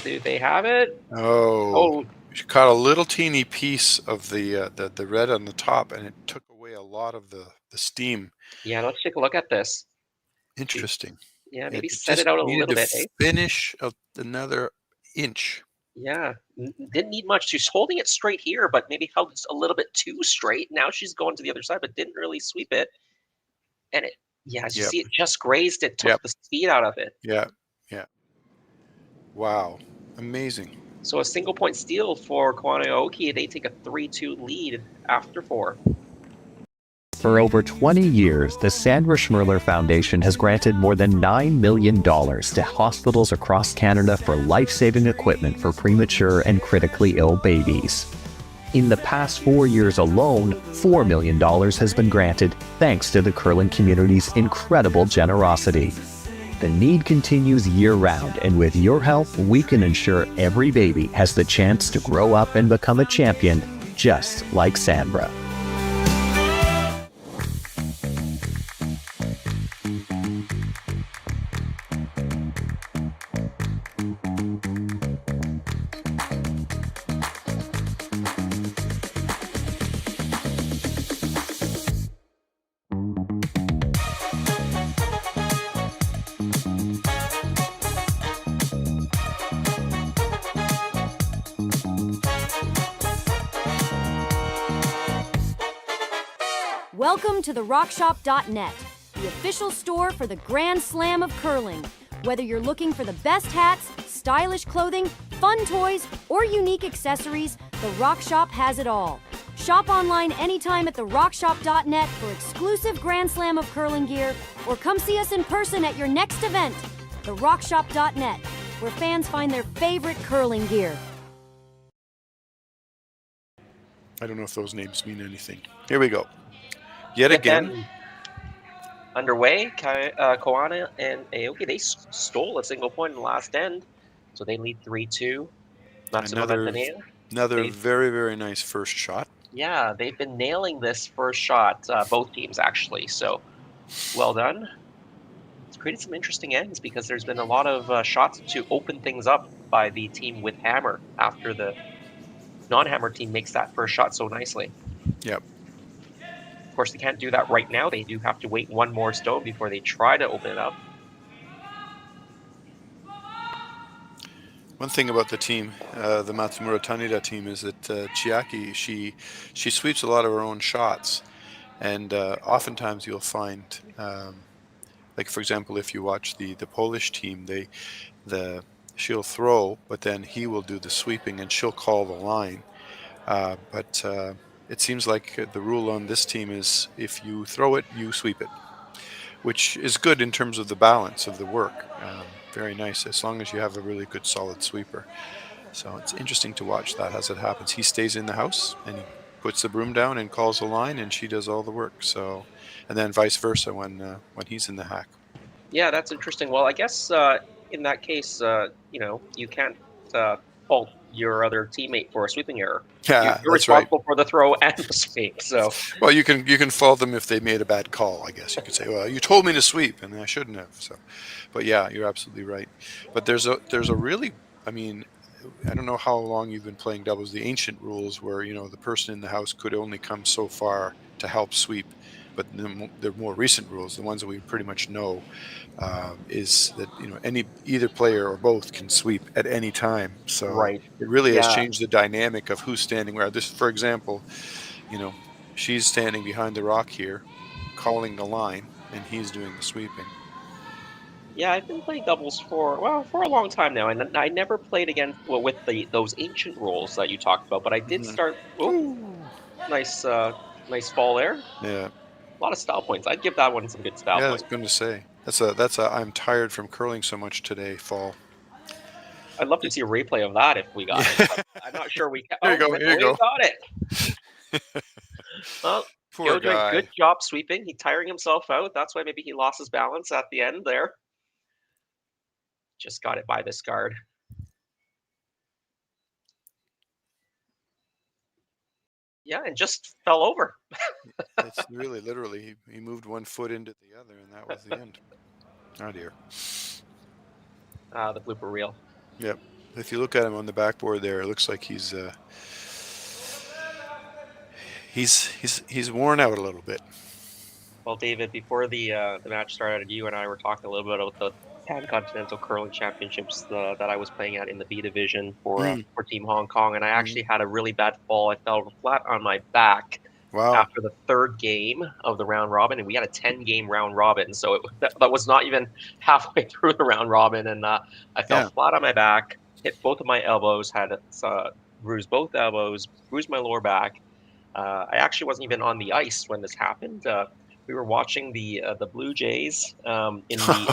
Do they have it? Oh. She caught a little teeny piece of the red on the top, and it took away a lot of the steam. Yeah, let's take a look at this. Interesting. Yeah, maybe set it out a little bit. Finish another inch. Yeah, didn't need much. She's holding it straight here, but maybe held it a little bit too straight. Now she's going to the other side, but didn't really sweep it. And it, as you see, it just grazed it, took the speed out of it. Yeah. Wow, amazing. So a single point steal for Koana Aoki. They take a 3-2 lead after 4. For over 20 years, the Sandra Schmirler Foundation has granted more than $9 million to hospitals across Canada for life-saving equipment for premature and critically ill babies. In the past 4 years alone, $4 million has been granted thanks to the curling community's incredible generosity. The need continues year-round, and with your help, we can ensure every baby has the chance to grow up and become a champion, just like Sandra. Welcome to the RockShop.net, the official store for the Grand Slam of curling. Whether you're looking for the best hats, stylish clothing, fun toys, or unique accessories, the Rock Shop has it all. Shop online anytime at the RockShop.net for exclusive Grand Slam of curling gear, or come see us in person at your next event. The RockShop.net, where fans find their favorite curling gear. I don't know if those names mean anything. Here we go. Yet again. Underway, Koana and Aoki, they stole a single point in the last end, so they lead 3-2. Another very, very nice first shot. Yeah, they've been nailing this first shot, both teams actually, so well done. created some interesting ends because there's been a lot of shots to open things up by the team with hammer after the non-hammer team makes that first shot so nicely. Yep. Of course, they can't do that right now. They do have to wait one more stone before they try to open it up. One thing about the team, the Matsumura Tanida team, is that Chiaki, she sweeps a lot of her own shots, and oftentimes you'll find, like for example, if you watch the Polish team, she'll throw, but then he will do the sweeping, and she'll call the line. But it seems like the rule on this team is if you throw it, you sweep it, which is good in terms of the balance of the work. Very nice, as long as you have a really good solid sweeper. So it's interesting to watch that as it happens. He stays in the house and he puts the broom down and calls the line, and she does all the work. So, and then vice versa when he's in the hack. Yeah, that's interesting. Well, I guess in that case, you can't fault your other teammate for a sweeping error. Yeah, you're responsible for the throw and the sweep. So, well, you can fault them if they made a bad call. I guess you could say, well, you told me to sweep and I shouldn't have. So, but yeah, you're absolutely right. But there's a really, I mean, I don't know how long you've been playing doubles. The ancient rules where the person in the house could only come so far to help sweep. But the more recent rules, the ones that we pretty much know, is that either player or both can sweep at any time. So right. It really has changed the dynamic of who's standing where. This, for example, she's standing behind the rock here, calling the line, and he's doing the sweeping. Yeah, I've been playing doubles for a long time now, and I never played with those ancient rules that you talked about. But I did start. Oh, nice fall there. Yeah. A lot of style points. I'd give that one some good style points. Yeah, I was going to say that's a I'm tired from curling so much today fall. I'd love to see a replay of that if we got it. I'm not sure we can. Here you go. Got it. Well, Poor guy. Good job sweeping. He tiring himself out. That's why maybe he lost his balance at the end there. Just got it by this guard. Yeah, and just fell over. It's really literally he moved one foot into the other, and that was the end. Oh dear. The blooper reel. Yep. If you look at him on the backboard there, it looks like he's worn out a little bit. Well, David, before the match started, you and I were talking a little bit about the Pan-Continental Curling Championships that I was playing at in the B division for Team Hong Kong, and I actually had a really bad fall. I fell flat on my back after the third game of the round robin, and we had a 10-game round robin, so that was not even halfway through the round robin, and I fell flat on my back, hit both of my elbows, had bruised both elbows, bruised my lower back. I actually wasn't even on the ice when this happened. We were watching the Blue Jays in the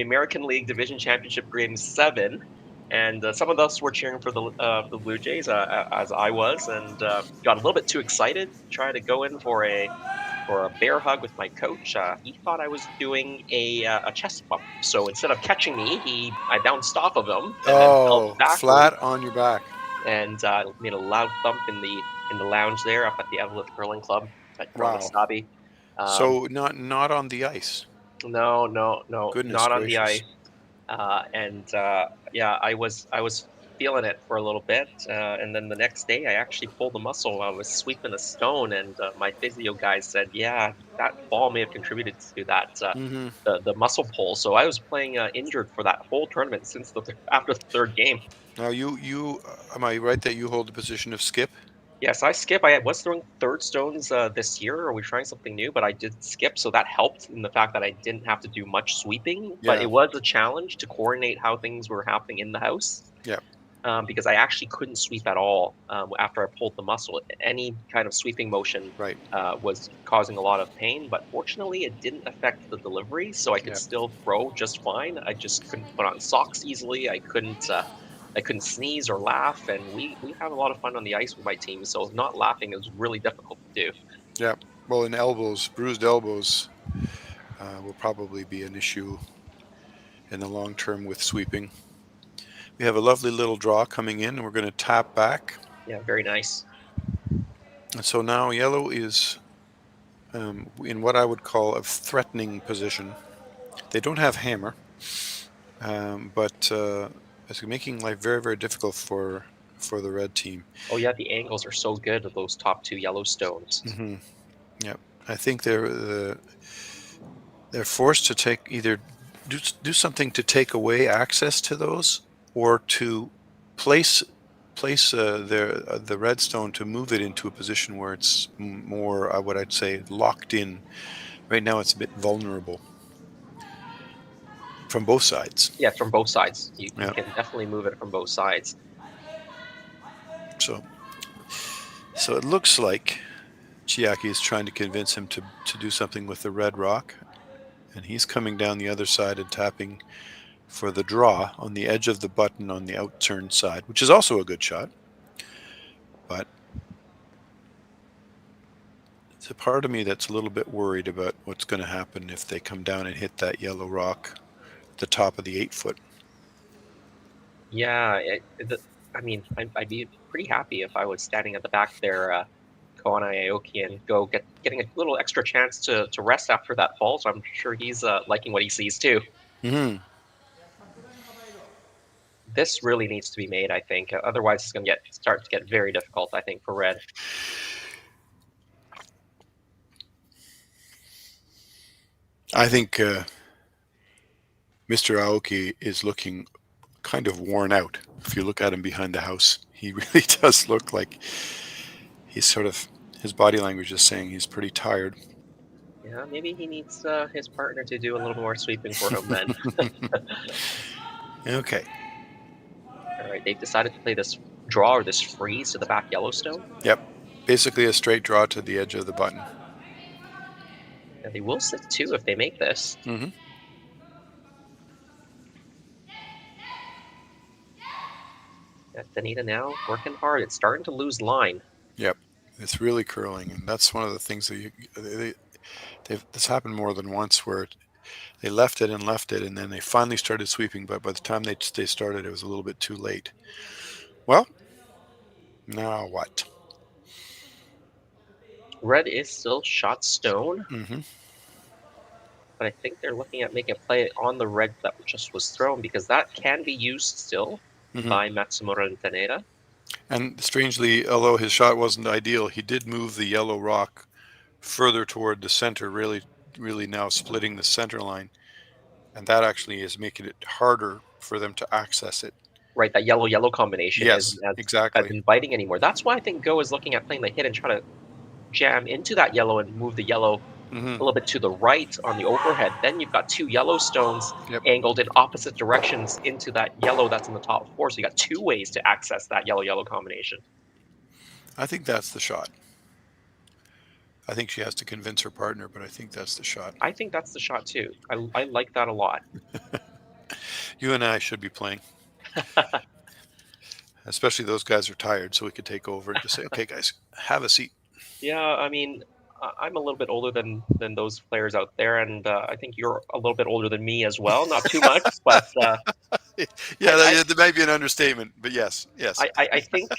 American League Division Championship Game 7, and some of us were cheering for the Blue Jays, as I was, and got a little bit too excited. Tried to go in for a bear hug with my coach. He thought I was doing a chest bump, so instead of catching me, I bounced off of him. And then flat on your back, and made a loud thump in the lounge there up at the Evelyn Curling Club. Wasabi. So not on the ice. No. Goodness not gracious. on the ice. I was feeling it for a little bit, and then the next day I actually pulled a muscle. I was sweeping a stone, and my physio guys said, "Yeah, that ball may have contributed to that the muscle pull." So I was playing injured for that whole tournament since after the third game. Now you am I right that you hold the position of skip? Yes, I skip. I was throwing third stones this year. Or we're trying something new, but I did skip, so that helped in the fact that I didn't have to do much sweeping. But it was a challenge to coordinate how things were happening in the house. Yeah. Because I actually couldn't sweep at all after I pulled the muscle. Any kind of sweeping motion was causing a lot of pain, but fortunately it didn't affect the delivery, so I could still throw just fine. I just couldn't put on socks easily. I couldn't sneeze or laugh, and we have a lot of fun on the ice with my team, so not laughing is really difficult to do. Yeah, well, in bruised elbows will probably be an issue in the long term with sweeping. We have a lovely little draw coming in, and we're going to tap back. Yeah, very nice. And so now yellow is in what I would call a threatening position. They don't have hammer, but it's making life very, very difficult for the red team. Oh yeah, the angles are so good of those top two yellow stones. Mm-hmm. Yep. I think they're forced to take either do something to take away access to those, or to place the redstone to move it into a position where it's more, what I'd say, locked in. Right now, it's a bit vulnerable from both sides. Yeah, from both sides. You can definitely move it from both sides. So it looks like Chiaki is trying to convince him to do something with the red rock, and he's coming down the other side and tapping for the draw on the edge of the button on the outturned side, which is also a good shot. But it's a part of me that's a little bit worried about what's going to happen if they come down and hit that yellow rock at the top of the 8-foot. Yeah, I mean, I'd be pretty happy if I was standing at the back there, Koana Aoki, and getting a little extra chance to rest after that fall. So I'm sure he's liking what he sees too. Mm-hmm. This really needs to be made, I think. Otherwise, it's going to start to get very difficult, I think, for red. I think Mr. Aoki is looking kind of worn out. If you look at him behind the house, he really does look like he's his body language is saying he's pretty tired. Yeah, maybe he needs his partner to do a little more sweeping for him then. Okay. All right, they've decided to play this draw or this freeze to the back Yellowstone. Yep. Basically a straight draw to the edge of the button. And they will sit two if they make this. Mm-hmm. Tanida now working hard. It's starting to lose line. Yep. It's really curling, and that's one of the things that this happened more than once, where they left it, and then they finally started sweeping, but by the time they started, it was a little bit too late. Well, now what? Red is still shot stone. Mm-hmm. But I think they're looking at making a play on the red that just was thrown, because that can be used still by Matsumura and Tanida. And strangely, although his shot wasn't ideal, he did move the yellow rock further toward the center, really now splitting the center line. And that actually is making it harder for them to access it. Right, that yellow-yellow combination isn't as inviting anymore. That's why I think Go is looking at playing the hit and try to jam into that yellow and move the yellow a little bit to the right on the overhead. Then you've got two yellow stones angled in opposite directions into that yellow that's in the top four. So you got two ways to access that yellow-yellow combination. I think that's the shot. I think she has to convince her partner, but I think that's the shot. I think that's the shot too. I like that a lot. You and I should be playing. Especially those guys are tired, so we could take over and just say, okay, guys, have a seat. Yeah, I mean, I'm a little bit older than those players out there, and I think you're a little bit older than me as well. Not too much, but... there might be an understatement, but yes. I think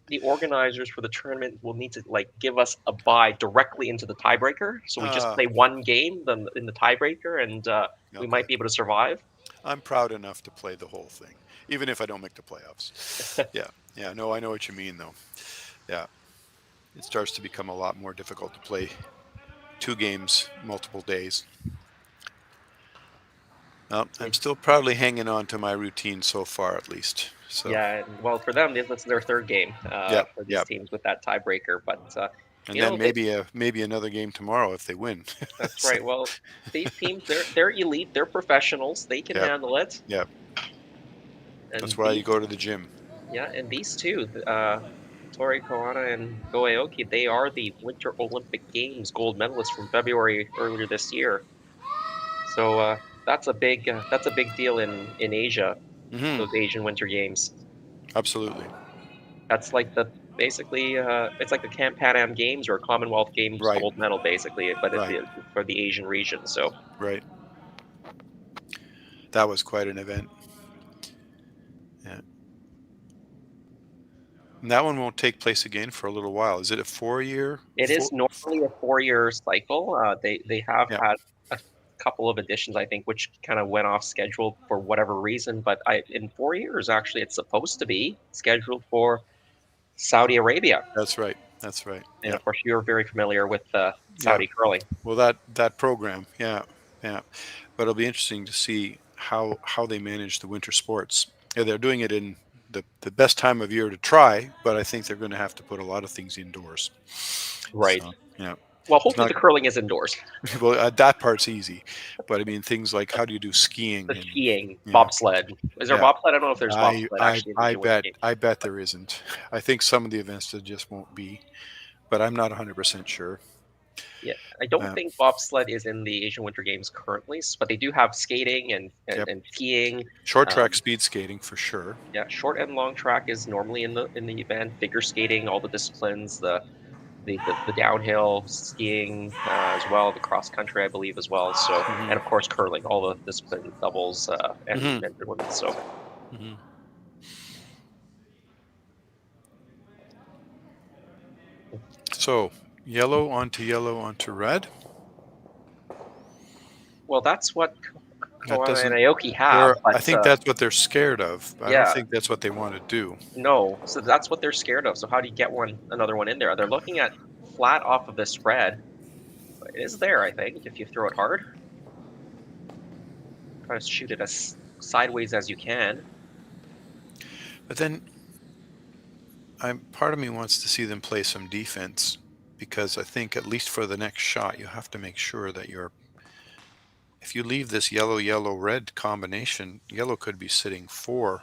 the organizers for the tournament will need to give us a bye directly into the tiebreaker, so we just play one game in the tiebreaker, and we might be able to survive. I'm proud enough to play the whole thing, even if I don't make the playoffs. Yeah, no, I know what you mean, though. Yeah. It starts to become a lot more difficult to play 2 games multiple days. Well, I'm still proudly hanging on to my routine so far, at least. So. Yeah, well, for them, this is their 3rd game for these teams with that tiebreaker. But and then maybe another game tomorrow if they win. That's right. Well, these teams, they're elite. They're professionals. They can handle it. Yeah. That's why you go to the gym. Yeah, and these two, Tori, Koana, and Go Aoki, they are the Winter Olympic Games gold medalists from February earlier this year. So that's a big deal in Asia, those Asian Winter Games. Absolutely. That's like it's like the Pan Am Games or Commonwealth Games gold medal, basically, but it's for the Asian region. So right. That was quite an event. Yeah. And that one won't take place again for a little while. Is it a 4-year? It is normally a 4-year cycle. They have Yeah. had a couple of additions, I think, which kind of went off schedule for whatever reason. But in 4 years, actually, it's supposed to be scheduled for Saudi Arabia. That's right. That's right. And Yeah. of course, you're very familiar with Saudi curling. Well, that program, yeah. But it'll be interesting to see how they manage the winter sports. Yeah, they're doing it in the best time of year to try, but I think they're going to have to put a lot of things indoors. Right. So, yeah. Well, hopefully the curling is indoors. Well, that part's easy, but I mean things like how do you do skiing? Skiing, bobsled. Is there bobsled? I don't know if there's bobsled. I bet there isn't. I think some of the events there just won't be, but I'm not 100% sure. Yeah, I don't think bobsled is in the Asian Winter Games currently, but they do have skating and skiing. Short track speed skating for sure. Yeah, short and long track is normally in the event. Figure skating, all the disciplines, the downhill skiing as well, the cross country, I believe, as well. So, and of course curling, all the disciplines, doubles, and men and women. So. So, yellow onto red. Well, that's what Koana and Aoki have. I think that's what they're scared of. I Yeah. don't think that's what they want to do. No, so that's what they're scared of. So how do you get another one in there? They're looking at flat off of this red. It is there, I think, if you throw it hard. Try to shoot it as sideways as you can. But then, part of me wants to see them play some defense, because I think at least for the next shot, you have to make sure that if you leave this yellow-red combination, yellow could be sitting 4.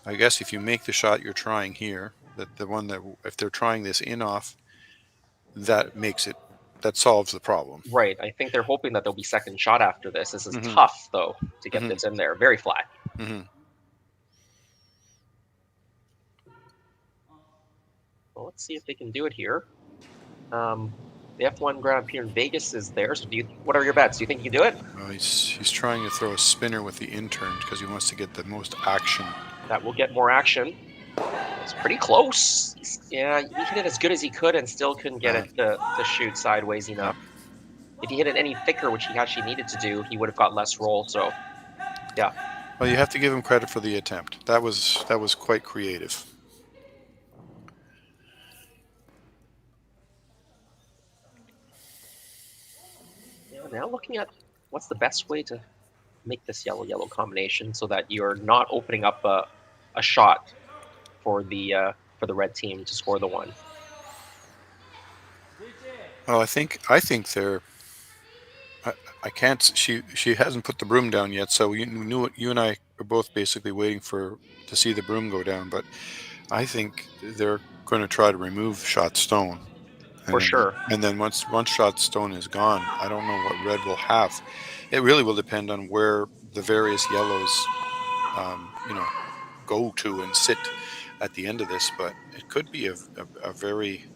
I guess if you make the shot you're trying here, if they're trying this in-off, that solves the problem. Right. I think they're hoping that there'll be second shot after this. This is tough, though, to get this in there. Very flat. Well, let's see if they can do it here. The F1 Grand Prix in Vegas is there. So what are your bets? Do you think you can do it? Well, he's trying to throw a spinner with the intern because he wants to get the most action. That will get more action. It's pretty close. He hit it as good as he could and still couldn't get it to shoot sideways enough. If he hit it any thicker, which he actually needed to do, he would have got less roll. So, yeah. Well, you have to give him credit for the attempt. That was quite creative. Now looking at what's the best way to make this yellow-yellow combination so that you're not opening up a shot for the red team to score the one. Well, I think they're. I can't. She hasn't put the broom down yet, so you and I are both basically waiting to see the broom go down. But I think they're going to try to remove shot stone. For sure. And then once shot stone is gone, I don't know what red will have. It really will depend on where the various yellows, go to and sit at the end of this. But it could be a very,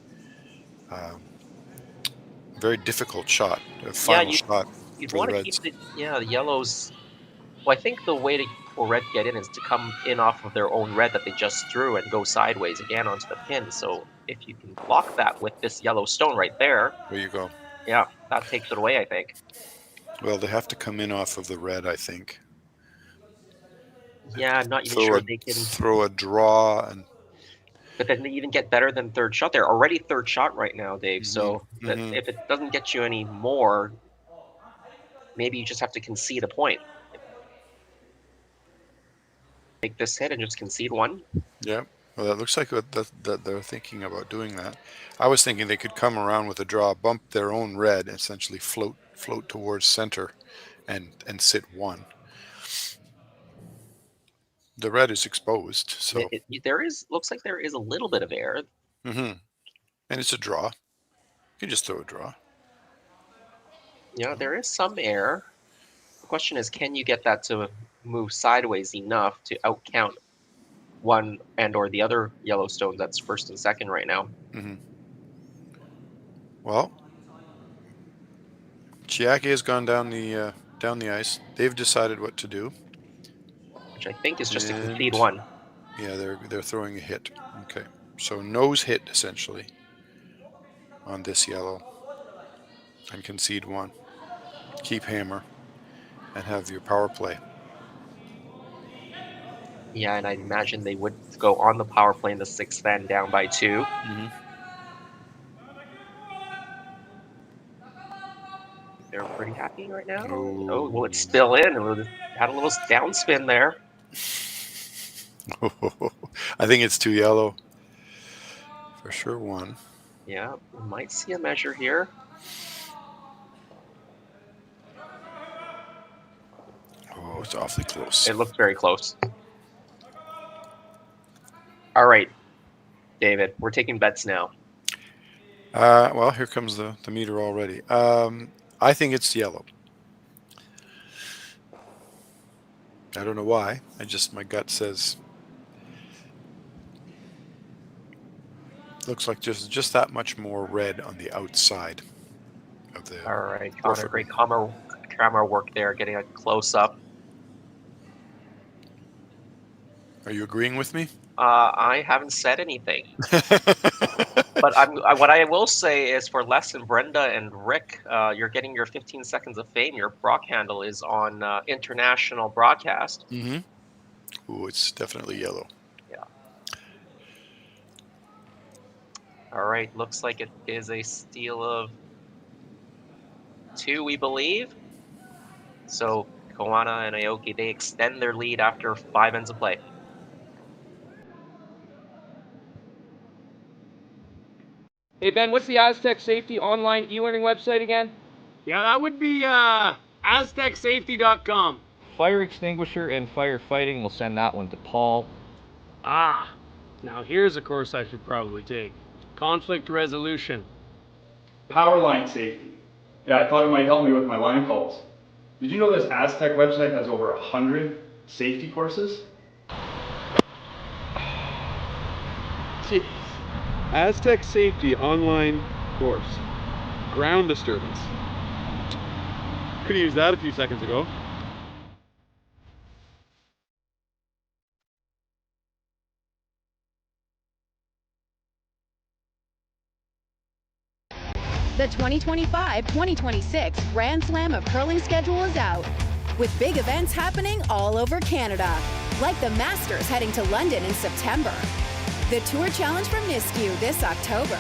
very difficult shot, a final shot. You'd want to keep the yellows. Well, I think the way for red to get in is to come in off of their own red that they just threw and go sideways again onto the pin. So if you can block that with this yellow stone right there. There you go. Yeah, that takes it away, I think. Well, they have to come in off of the red, I think. Yeah, I'm not even sure they can throw a draw But then they even get better than third shot. They're already third shot right now, Dave. So if it doesn't get you any more, maybe you just have to concede a point. Make this hit and just concede one. Yeah. Well, that looks like that they're thinking about doing that. I was thinking they could come around with a draw, bump their own red, and essentially float towards center, and sit one. The red is exposed, so looks like there is a little bit of air. And it's a draw. You can just throw a draw. Yeah, there is some air. The question is, can you get that to move sideways enough to outcount one and or the other Yellowstone that's first and second right now? Well, Chiaki has gone down the ice. They've decided what to do, which I think is just to concede one. Yeah, they're throwing a hit. Okay, so nose hit essentially on this yellow, and concede one. Keep hammer, and have your power play. Yeah, and I imagine they would go on the power play in the sixth then down by 2. They're pretty happy right now. Oh, will it spill in? It had a little downspin there. I think it's 2 yellow. For sure 1. Yeah, we might see a measure here. Oh, it's awfully close. It looked very close. All right, David, we're taking bets now. Well, here comes the meter already. I think it's yellow. I don't know why. My gut says looks like just that much more red on the outside of the. All right, Connor, great camera work there, getting a close up. Are you agreeing with me? I haven't said anything. But what I will say is for Les and Brenda and Rick, you're getting your 15 seconds of fame. Your Brock handle is on international broadcast. Ooh, it's definitely yellow. Yeah. All right, looks like it is a steal of 2, we believe. So Koana and Aoki, they extend their lead after 5 ends of play. Hey, Ben, what's the Aztec Safety online e-learning website again? Yeah, that would be aztecsafety.com. Fire extinguisher and firefighting, we'll send that one to Paul. Now here's a course I should probably take. Conflict resolution. Power line safety. Yeah, I thought it might help me with my line calls. Did you know this Aztec website has over 100 safety courses? Jeez. Aztec Safety online course. Ground disturbance. Could have used that a few seconds ago. The 2025-2026 Grand Slam of Curling schedule is out, with big events happening all over Canada, like the Masters heading to London in September, the Tour Challenge from Nisku this October,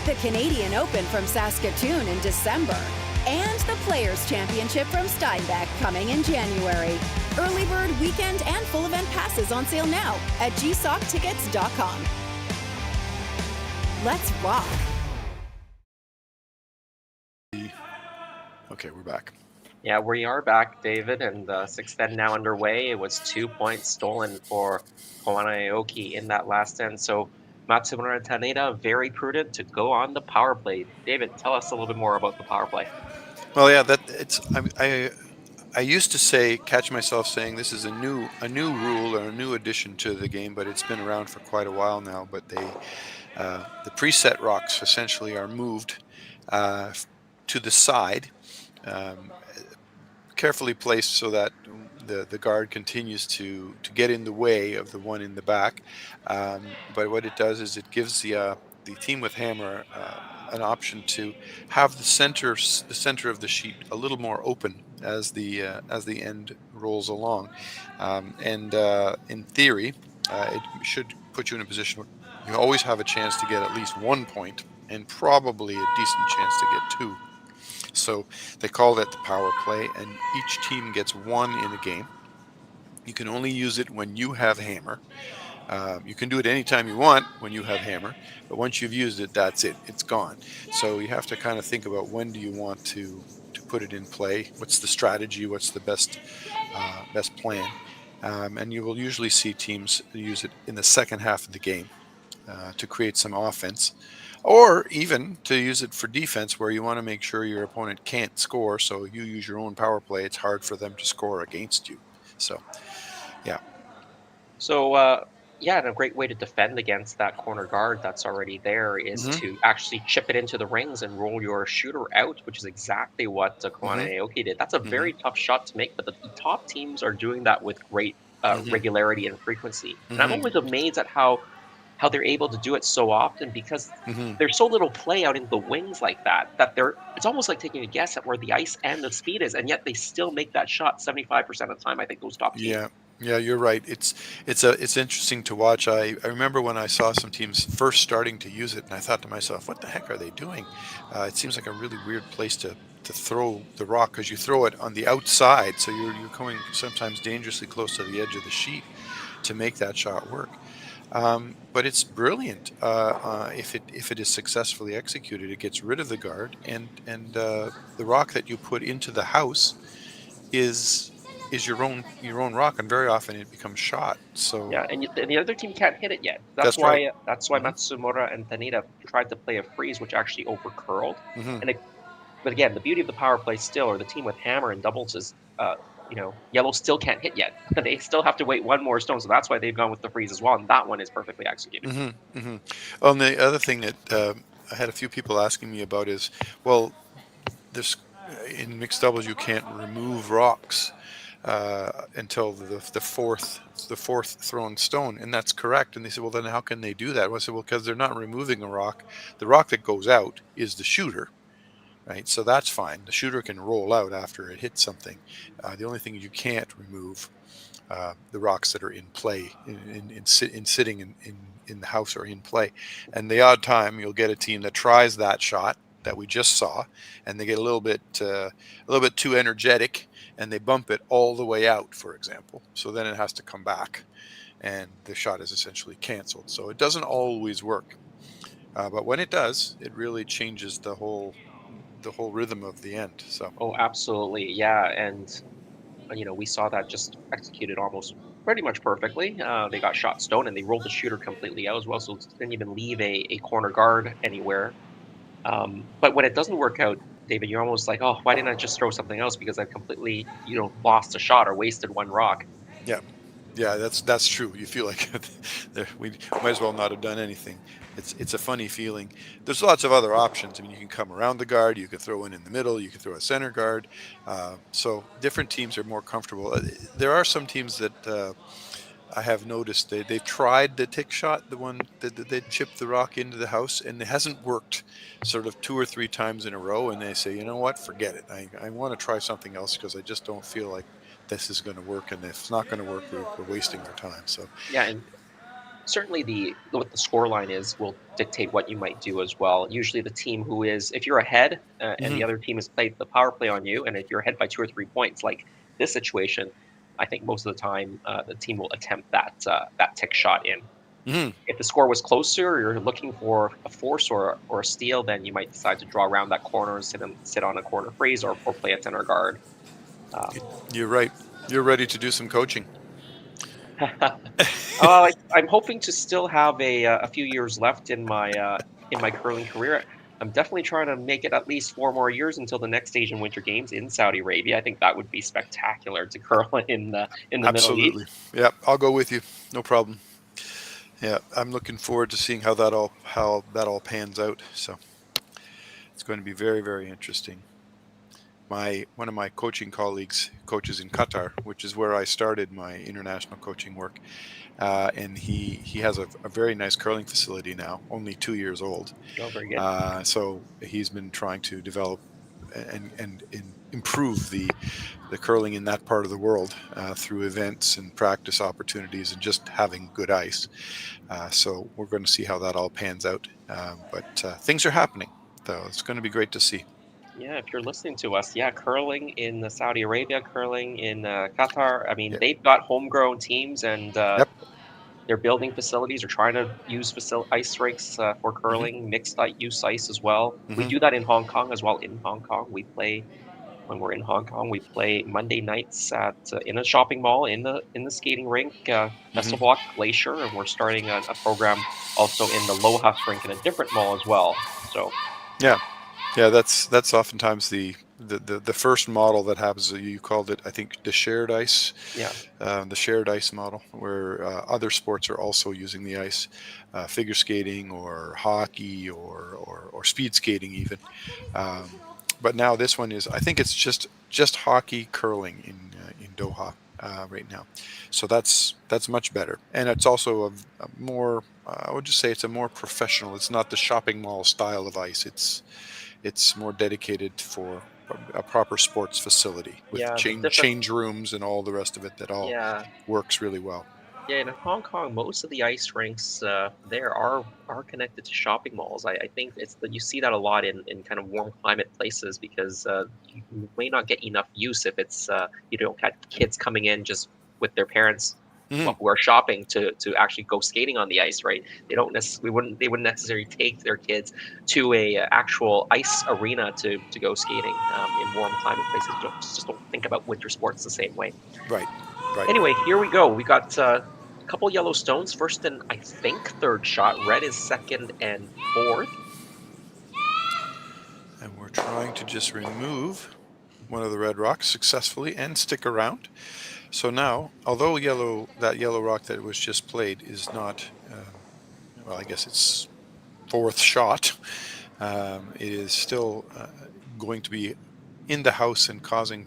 the Canadian Open from Saskatchewan in December, and the Players' Championship from Steinbeck coming in January. Early bird weekend and full event passes on sale now at gsoctickets.com. Let's rock. Okay, we're back. Yeah, we are back, David, and the sixth end now underway. It was 2 points stolen for Koana Aoki in that last end. So Matsumura and Tanida very prudent to go on the power play. David, tell us a little bit more about the power play. Well, yeah, I used to catch myself saying this is a new rule or a new addition to the game, but it's been around for quite a while now. But the preset rocks essentially are moved to the side, carefully placed so that the guard continues to get in the way of the one in the back. But what it does is it gives the team with hammer an option to have the center of the sheet a little more open as the end rolls along, and in theory it should put you in a position where you always have a chance to get at least 1 point and probably a decent chance to get 2. So they call that the power play, and each team gets 1 in a game. You can only use it when you have hammer. You can do it anytime you want when you have hammer, but once you've used it, that's it. It's gone. So you have to kind of think about when do you want to put it in play. What's the strategy? What's the best plan? And you will usually see teams use it in the second half of the game to create some offense, or even to use it for defense where you want to make sure your opponent can't score, so you use your own power play. It's hard for them to score against you. So, yeah. So, and a great way to defend against that corner guard that's already there is to actually chip it into the rings and roll your shooter out, which is exactly what Koana Aoki did. That's a very tough shot to make, but the top teams are doing that with great regularity and frequency. And I'm always amazed at how they're able to do it so often, because there's so little play out in the wings like that it's almost like taking a guess at where the ice and the speed is, and yet they still make that shot 75% of the time. I think those top teams. Yeah, you're right. It's interesting to watch. I remember when I saw some teams first starting to use it, and I thought to myself, what the heck are they doing? It seems like a really weird place to throw the rock, because you throw it on the outside, so you're coming sometimes dangerously close to the edge of the sheet to make that shot work. But it's brilliant if it is successfully executed. It gets rid of the guard, and the rock that you put into the house is your own rock, and very often it becomes shot. So yeah, and the other team can't hit it yet. That's why Matsumura and Tanida tried to play a freeze, which actually overcurled. But again, the beauty of the power play still, or the team with hammer and doubles, is yellow still can't hit yet. They still have to wait one more stone, so that's why they've gone with the freeze as well, and that one is perfectly executed. And the other thing that I had a few people asking me about is, well, this in mixed doubles you can't remove rocks until the fourth thrown stone, and that's correct. And they said, well, then how can they do that? Well, I said, well, because they're not removing a rock. The rock that goes out is the shooter. Right, so that's fine. The shooter can roll out after it hits something. The only thing you can't remove the rocks that are in play, in sitting in the house or in play. And the odd time you'll get a team that tries that shot that we just saw, and they get a little bit too energetic, and they bump it all the way out, for example. So then it has to come back, and the shot is essentially canceled. So it doesn't always work, but when it does, it really changes the whole rhythm of the end. So absolutely, yeah. And we saw that just executed almost pretty much perfectly. They got shot stone, and they rolled the shooter completely out as well, so it didn't even leave a corner guard anywhere. But when it doesn't work out, David, you're almost like, oh, why didn't I just throw something else, because I completely lost a shot or wasted one rock. Yeah, that's true. You feel like we might as well not have done anything. It's a funny feeling. There's lots of other options. I mean, you can come around the guard, you can throw in the middle, you can throw a center guard. So different teams are more comfortable. There are some teams that I have noticed they've tried the tick shot, the one that they chip the rock into the house, and it hasn't worked sort of 2 or 3 times in a row, and they say, you know what, forget it. I want to try something else, because I just don't feel like this is going to work, and if it's not going to work, we're wasting our time. So yeah, and certainly what the score line is will dictate what you might do as well. Usually the team who is, if you're ahead and the other team has played the power play on you, and if you're ahead by 2 or 3 points, like this situation, I think most of the time the team will attempt that tick shot in. If the score was closer, or you're looking for a force or a steal, then you might decide to draw around that corner and sit on a corner freeze or play a center guard. You're right. You're ready to do some coaching. I'm hoping to still have a few years left in my curling career. I'm definitely trying to make it at least 4 more years until the next Asian Winter Games in Saudi Arabia. I think that would be spectacular to curl in the Absolutely. Middle East. Yeah, I'll go with you. No problem. Yeah, I'm looking forward to seeing how that all pans out. So it's going to be very, very interesting. One of my coaching colleagues coaches in Qatar, which is where I started my international coaching work, and he has a very nice curling facility now, only 2 years old. Oh, very good. So he's been trying to develop and improve the curling in that part of the world through events and practice opportunities and just having good ice. So we're going to see how that all pans out. But things are happening, though. It's going to be great to see. Yeah, if you're listening to us, curling in Saudi Arabia, curling in Qatar. I mean, they've got homegrown teams, and they're building facilities or trying to use ice rinks for curling, mixed use ice as well. We do that in Hong Kong as well. In Hong Kong, when we're in Hong Kong, we play Monday nights in a shopping mall in the skating rink, Festival Walk Glacier, and we're starting a program also in the Lohas rink in a different mall as well. So yeah, that's oftentimes the first model that happens. You called it, I think, the shared ice. Yeah. The shared ice model, where other sports are also using the ice, figure skating or hockey or speed skating even. But now this one is, I think it's just hockey curling in Doha. right now. So that's much better, and it's also a more I would just say it's a more professional. It's not the shopping mall style of ice. It's more dedicated for a proper sports facility with Yeah, the different. change rooms and all the rest of it that all Yeah, works really well. yeah. In Hong Kong, most of the ice rinks there are connected to shopping malls. I think it's that you see that a lot in kind of warm climate places because you may not get enough use if it's you don't have kids coming in just with their parents. Well, Mhm. who are shopping to actually go skating on the ice, right? They wouldn't necessarily take their kids to a actual ice arena to go skating in warm climate places. You just don't think about winter sports the same way. Right, right. Anyway, here we go. We got a couple yellow stones, first and I think third shot. Red is second and fourth. And we're trying to just remove one of the red rocks successfully and stick around. So now, although that yellow rock that was just played is not, well, I guess it's fourth shot, it is still going to be in the house and causing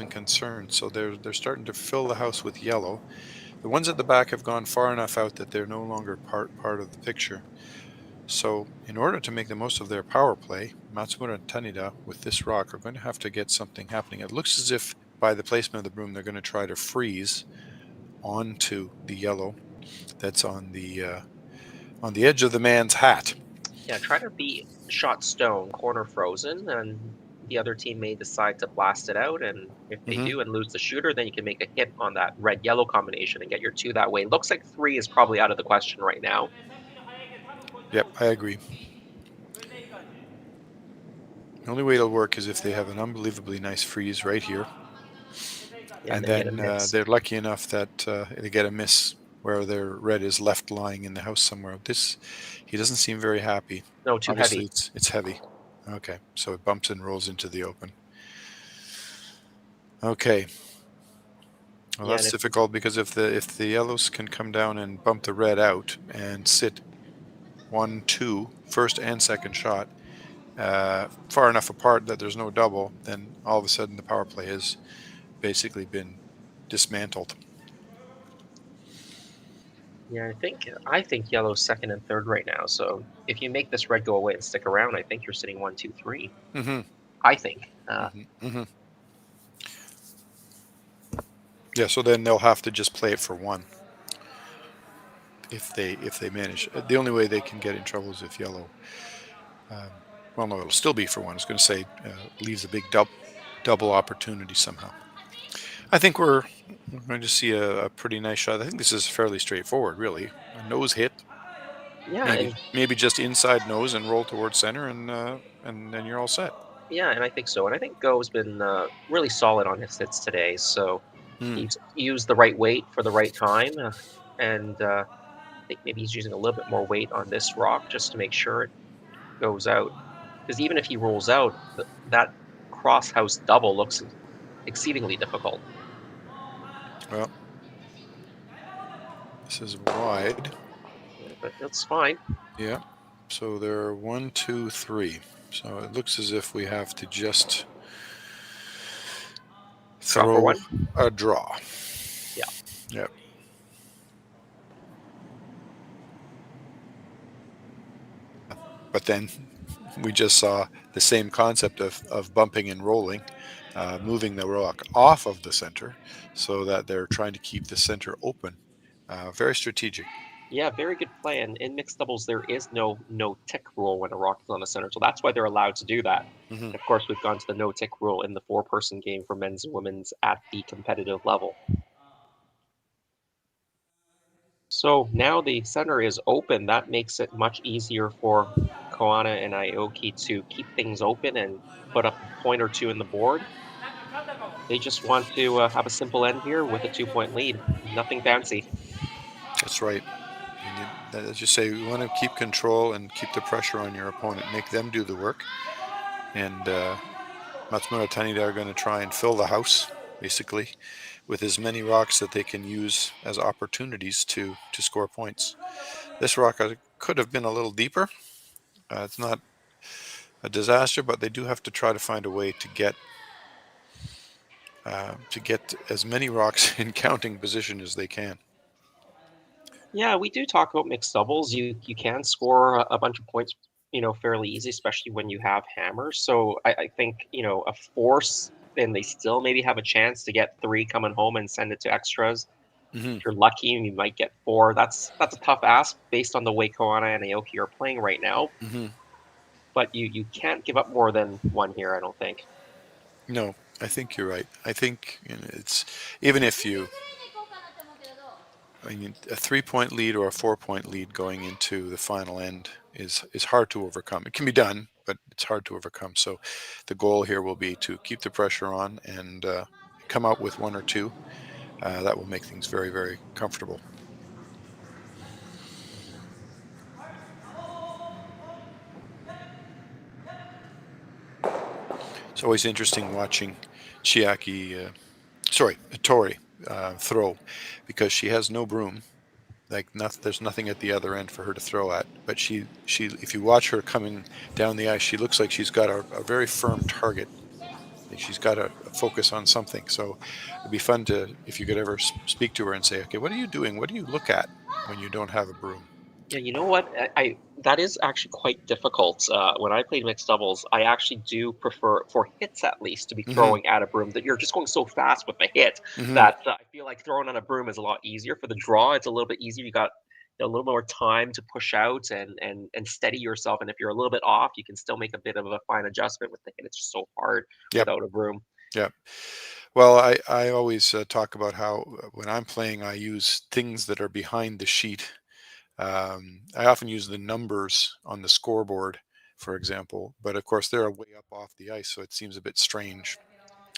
concern. So they're starting to fill the house with yellow. The ones at the back have gone far enough out that they're no longer part of the picture. So in order to make the most of their power play, Matsumura and Tanida with this rock are going to have to get something happening. It looks as if by the placement of the broom, they're going to try to freeze onto the yellow that's on the edge of the man's hat. Yeah, try to be shot stone, corner frozen, and the other team may decide to blast it out. And if they do and lose the shooter, then you can make a hit on that red-yellow combination and get your 2 that way. Looks like 3 is probably out of the question right now. Yep, I agree. The only way it'll work is if they have an unbelievably nice freeze right here. Yeah, and then they're lucky enough that they get a miss where their red is left lying in the house somewhere. He doesn't seem very happy. No, too Obviously, heavy. It's heavy. Okay, so it bumps and rolls into the open. Okay. Well, Yeah, that's difficult because if the yellows can come down and bump the red out and sit 1-2, first and second shot, far enough apart that there's no double, then all of a sudden the power play has basically been dismantled. Yeah, I think yellow's second and third right now. So if you make this red go away and stick around, I think you're sitting 1, 2, 3. Mm-hmm. I think. Yeah, so then they'll have to just play it for 1 if they manage. The only way they can get in trouble is if yellow. Well, no, it'll still be for 1. I was going to say leaves a big double opportunity somehow. I think we're going to see a pretty nice shot. I think this is fairly straightforward, really. A nose hit. Yeah, maybe just inside nose and roll towards center, and then you're all set. Yeah, and I think so. And I think Go's been really solid on his hits today. So he's used the right weight for the right time. And I think maybe he's using a little bit more weight on this rock just to make sure it goes out. Because even if he rolls out, that cross house double looks exceedingly difficult. Well, this is wide. Yeah, but that's fine. Yeah. So there are 1, 2, 3. So it looks as if we have to just throw a draw. Yeah. Yep. But then we just saw the same concept of bumping and rolling, moving the rock off of the center so that they're trying to keep the center open. Very strategic. Yeah, very good plan. In mixed doubles, there is no tick rule when a rock is on the center, so that's why they're allowed to do that. Of course, we've gone to the no tick rule in the 4-person game for men's and women's at the competitive level. So now the center is open. That makes it much easier for Koana and Aoki to keep things open and put up a point or 2 in the board. They just want to have a simple end here with a 2-point lead. Nothing fancy. That's right. As you say, you want to keep control and keep the pressure on your opponent. Make them do the work. And Matsumura and Tanida are going to try and fill the house, basically, with as many rocks that they can use as opportunities to score points. This rock could have been a little deeper. It's not a disaster, but they do have to try to find a way to get to get as many rocks in counting position as they can. Yeah, we do talk about mixed doubles. You can score a bunch of points, fairly easy, especially when you have hammers. So I think, a force, and they still maybe have a chance to get 3 coming home and send it to extras. Mm-hmm. If you're lucky, you might get 4. That's a tough ask based on the way Koana and Aoki are playing right now. Mm-hmm. But you can't give up more than 1 here, I don't think. No, I think you're right. I think it's even if a 3-point lead or a 4-point lead going into the final end is hard to overcome. It can be done, but it's hard to overcome. So the goal here will be to keep the pressure on and come out with 1 or 2. That will make things very, very comfortable. It's always interesting watching Chiaki, Tori throw, because she has no broom. There's nothing at the other end for her to throw at. But she if you watch her coming down the ice, she looks like she's got a very firm target. Like she's got to focus on something. So it'd be fun if you could ever speak to her and say, okay, what are you doing? What do you look at when you don't have a broom? Yeah, you know what? That is actually quite difficult. When I played mixed doubles, I actually do prefer, for hits at least, to be throwing at a broom. That you're just going so fast with the hit that I feel like throwing on a broom is a lot easier. For the draw, it's a little bit easier. You got a little more time to push out and steady yourself. And if you're a little bit off, you can still make a bit of a fine adjustment. With the hit, it's just so hard without a broom. Yeah. Well, I always talk about how when I'm playing, I use things that are behind the sheet. I often use the numbers on the scoreboard, for example, but of course they're way up off the ice, so it seems a bit strange.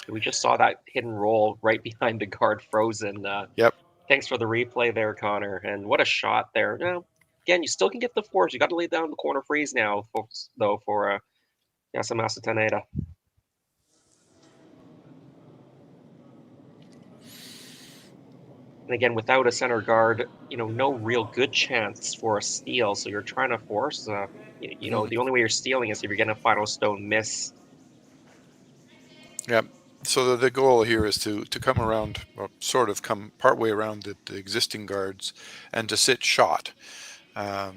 We just saw that hidden roll right behind the guard frozen. Yep. Thanks for the replay there, Connor. And what a shot there. Now, again, you still can get the force. You got to lay down the corner freeze now, folks, though, for Yasumasa Tanida. And again, without a center guard, no real good chance for a steal. So you're trying to force. The only way you're stealing is if you're getting a final stone miss. Yeah. So the goal here is to come around, or sort of come partway around the existing guards, and to sit shot. The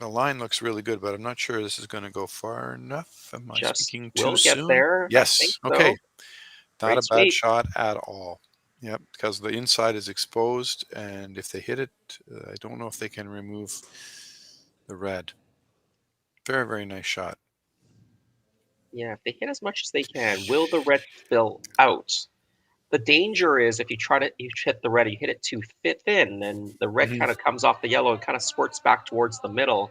line looks really good, but I'm not sure this is going to go far enough. Am I speaking too soon? We'll get there. Yes. Okay. So. Not a bad shot at all. Yep, because the inside is exposed, and if they hit it, I don't know if they can remove the red. Very, very nice shot. Yeah, if they hit as much as they can, will the red spill out? The danger is if you hit the red, you hit it too thin, and the red kind of comes off the yellow and kind of squirts back towards the middle,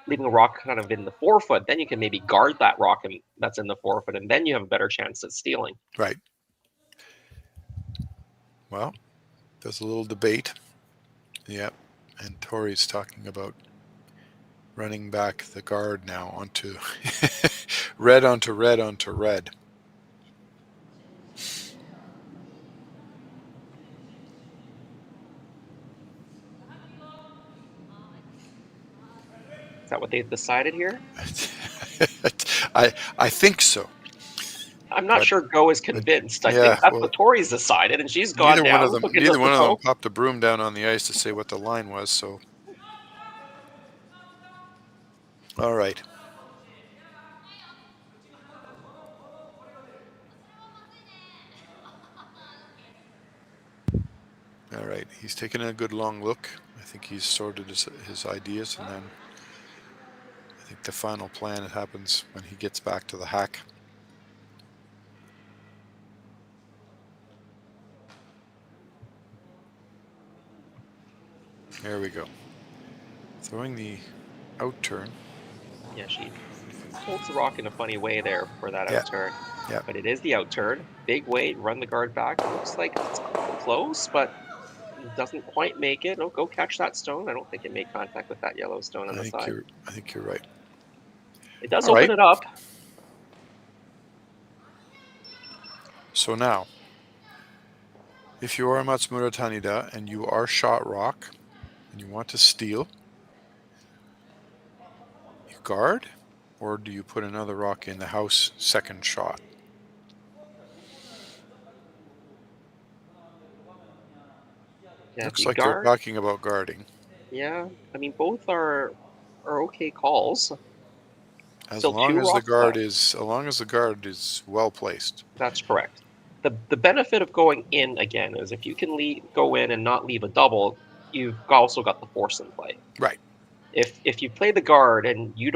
leaving the rock kind of in the forefoot. Then you can maybe guard that rock that's in the forefoot, and then you have a better chance at stealing. Right. Well, there's a little debate. Yep. And Tori's talking about running back the guard now onto red onto red onto red. Is that what they've decided here? I think so. I'm not sure Go is convinced. I think that's what Tori's decided, and she's gone down. Neither one of them popped a broom down on the ice to say what the line was, so. All right. All right, he's taken a good long look. I think he's sorted his ideas, and then I think the final plan happens when he gets back to the hack. There we go. Throwing the out turn. Yeah, she holds the rock in a funny way there for that out turn. Yeah. But it is the out turn. Big weight, run the guard back. It looks like it's close, but it doesn't quite make it. No, go catch that stone. I don't think it made contact with that yellow stone on the side. I think you're right. It does open it up. So now, if you are Matsumura Tanida and you are shot rock, and you want to steal, you guard, or do you put another rock in the house second shot? Yeah, Looks if you like they're guard, talking about guarding. yeah, I mean both are okay calls. As Still long two as the rocks guard left. is, as long as the guard is well placed. That's correct. The benefit of going in again is if you can go in and not leave a double, you've also got the force in play. Right. If you play the guard and you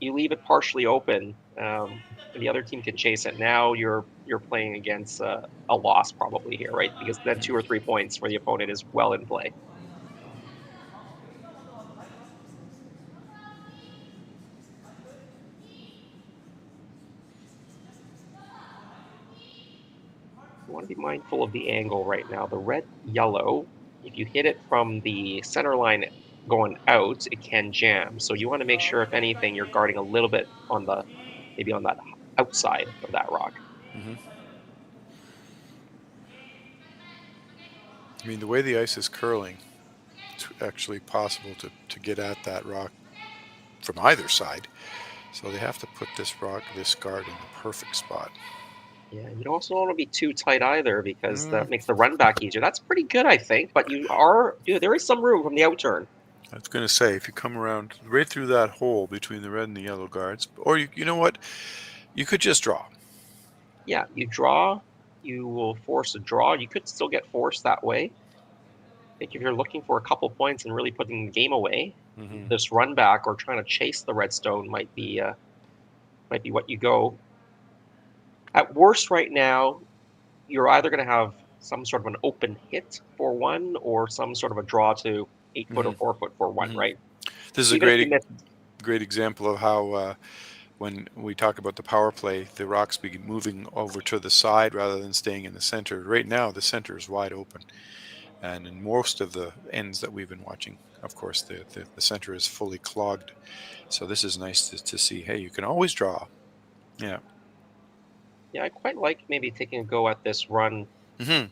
leave it partially open, and the other team can chase it. Now you're playing against a loss probably here, right? Because then 2 or 3 points for the opponent is well in play. You want to be mindful of the angle right now. The red-yellow, if you hit it from the center line going out, it can jam. So you want to make sure, if anything, you're guarding a little bit maybe on that outside of that rock. Mm-hmm. I mean, the way the ice is curling, it's actually possible to get at that rock from either side. So they have to put this guard in the perfect spot. Yeah, you also don't want to be too tight either, because that makes the run back easier. That's pretty good, I think, but there is some room from the outturn. I was going to say, if you come around right through that hole between the red and the yellow guards, or you know what, you could just draw. Yeah, you draw, you will force a draw. You could still get forced that way. I think if you're looking for a couple points and really putting the game away, this run back or trying to chase the redstone might be what you go. At worst, right now, you're either going to have some sort of an open hit for one, or some sort of a draw to 8 foot or 4 foot for one, right? This is a great example of how when we talk about the power play, the rocks be moving over to the side rather than staying in the center. Right now, the center is wide open. And in most of the ends that we've been watching, of course, the center is fully clogged. So this is nice to see. Hey, you can always draw. Yeah. Yeah, I quite like maybe taking a go at this run. If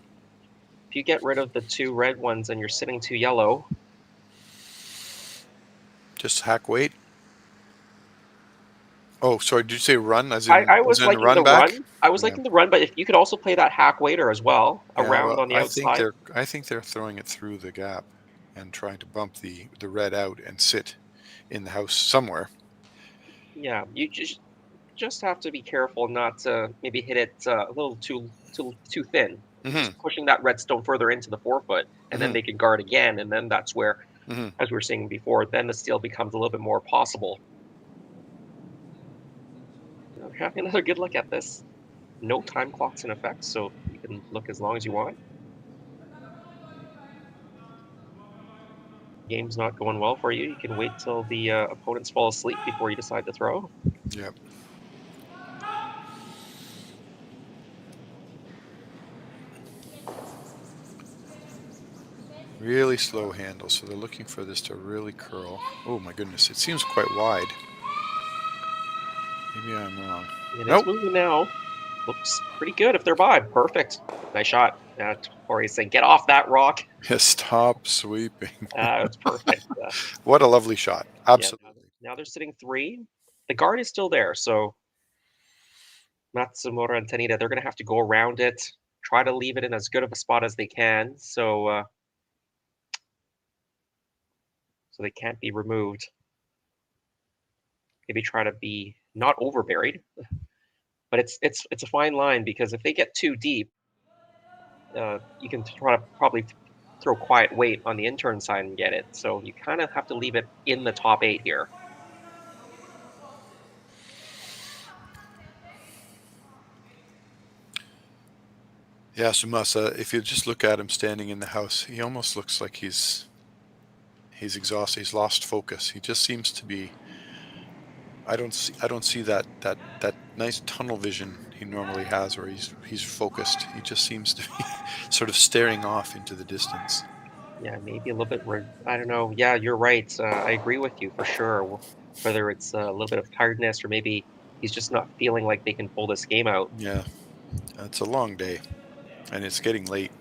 you get rid of the 2 red ones and you're sitting 2 yellow. Just hack weight. Oh, sorry. Did you say run? As in, I was liking run the back? run. I was liking the run, but if you could also play that hack waiter as well around on the outside. I think they're throwing it through the gap and trying to bump the red out and sit in the house somewhere. Yeah, you just have to be careful not to maybe hit it a little too thin. Just pushing that redstone further into the 4 foot, and then they can guard again, and then that's where, as we were saying before, then the steal becomes a little bit more possible. Having another good look at this. No time clocks in effect, so you can look as long as you want. Game's not going well for you. You can wait till the opponents fall asleep before you decide to throw. Yep. Really slow handle, so they're looking for this to really curl. Oh my goodness, it seems quite wide. Maybe I'm wrong. It's moving now. Looks pretty good if they're by. Perfect. Nice shot. Tori saying, get off that rock. Stop sweeping. It's perfect. What a lovely shot. Absolutely. Yeah, now they're sitting 3. The guard is still there, so Matsumura and Tanida, they're going to have to go around it, try to leave it in as good of a spot as they can, so they can't be removed. Maybe try to be not overburied, but it's a fine line, because if they get too deep, you can try to probably throw quiet weight on the intern side and get it. So you kind of have to leave it in the top 8 here. Yasumasa, if you just look at him standing in the house, he almost looks like he's exhausted. He's lost focus. He just seems to be. I don't see that nice tunnel vision he normally has, where he's focused. He just seems to be sort of staring off into the distance. Yeah, maybe a little bit. I don't know. Yeah, you're right. I agree with you for sure. Whether it's a little bit of tiredness, or maybe he's just not feeling like they can pull this game out. Yeah, it's a long day, and it's getting late.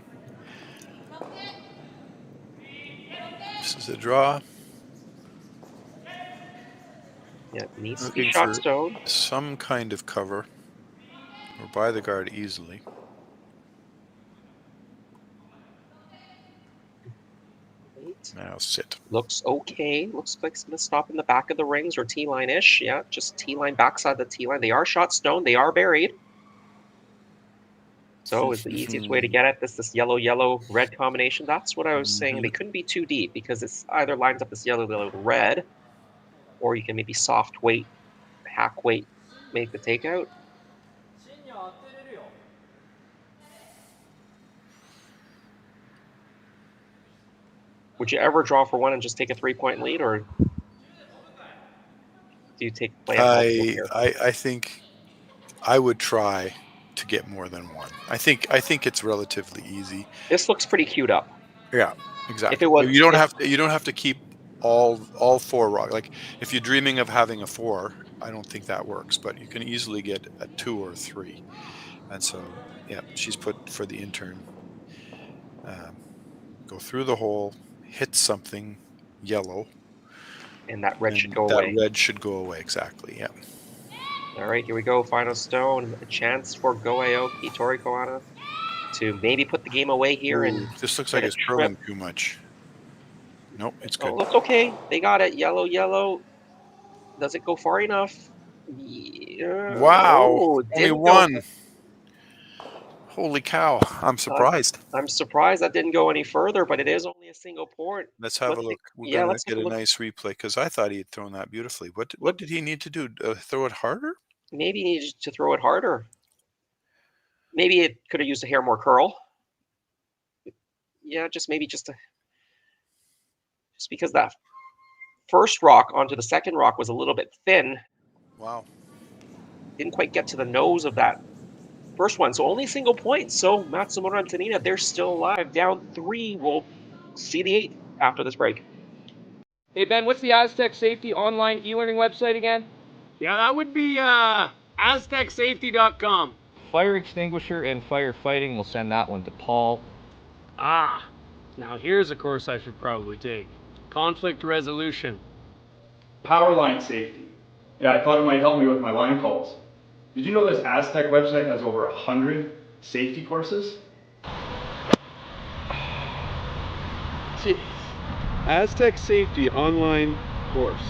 This is a draw. Yeah, it needs to be shot stone. Some kind of cover, or by the guard easily. Now sit. Looks okay. Looks like it's going to stop in the back of the rings or T-line-ish. Yeah, just T-line, backside the T-line. They are shot stone. They are buried. So is the easiest way to get at this yellow-red combination. That's what I was saying. They couldn't be too deep because it's either lines up this yellow-red, or you can maybe soft weight, hack weight, make the takeout. Would you ever draw for one and just take a 3-point lead, or do you take play? I think I would try to get more than one. I think it's relatively easy. This looks pretty queued up. Yeah, exactly. If it was, you don't have to keep all 4 rock. Like if you're dreaming of having a 4, I don't think that works. But you can easily get a 2 or 3. And so yeah, she's put for the intern. Go through the hole, hit something yellow, and that red should go away. That red should go away, exactly. Yeah. All right, here we go. Final stone. A chance for Aoki, Tori, Koana to maybe put the game away here. And this looks like it's curling too much. Nope, it's good. Oh, looks okay. They got it. Yellow, yellow. Does it go far enough? Yeah. Wow. Oh, only one. Holy cow. I'm surprised. I'm surprised that didn't go any further, but it is only a single point. Let's have a look. We're going to get a nice replay because I thought he had thrown that beautifully. What did he need to do? Throw it harder? Maybe he needed to throw it harder. Maybe it could have used a hair more curl. Yeah, just because that first rock onto the second rock was a little bit thin. Wow. Didn't quite get to the nose of that first one. So only single points. So Matsumura and Tanida, they're still alive. Down 3. We'll see the 8 after this break. Hey Ben, what's the Aztec Safety online e-learning website again? Yeah, that would be aztecsafety.com. Fire extinguisher and firefighting, we'll send that one to Paul. Ah, now here's a course I should probably take. Conflict resolution. Power line safety. Yeah, I thought it might help me with my line calls. Did you know this Aztec website has over 100 safety courses? Jeez. Aztec Safety online course.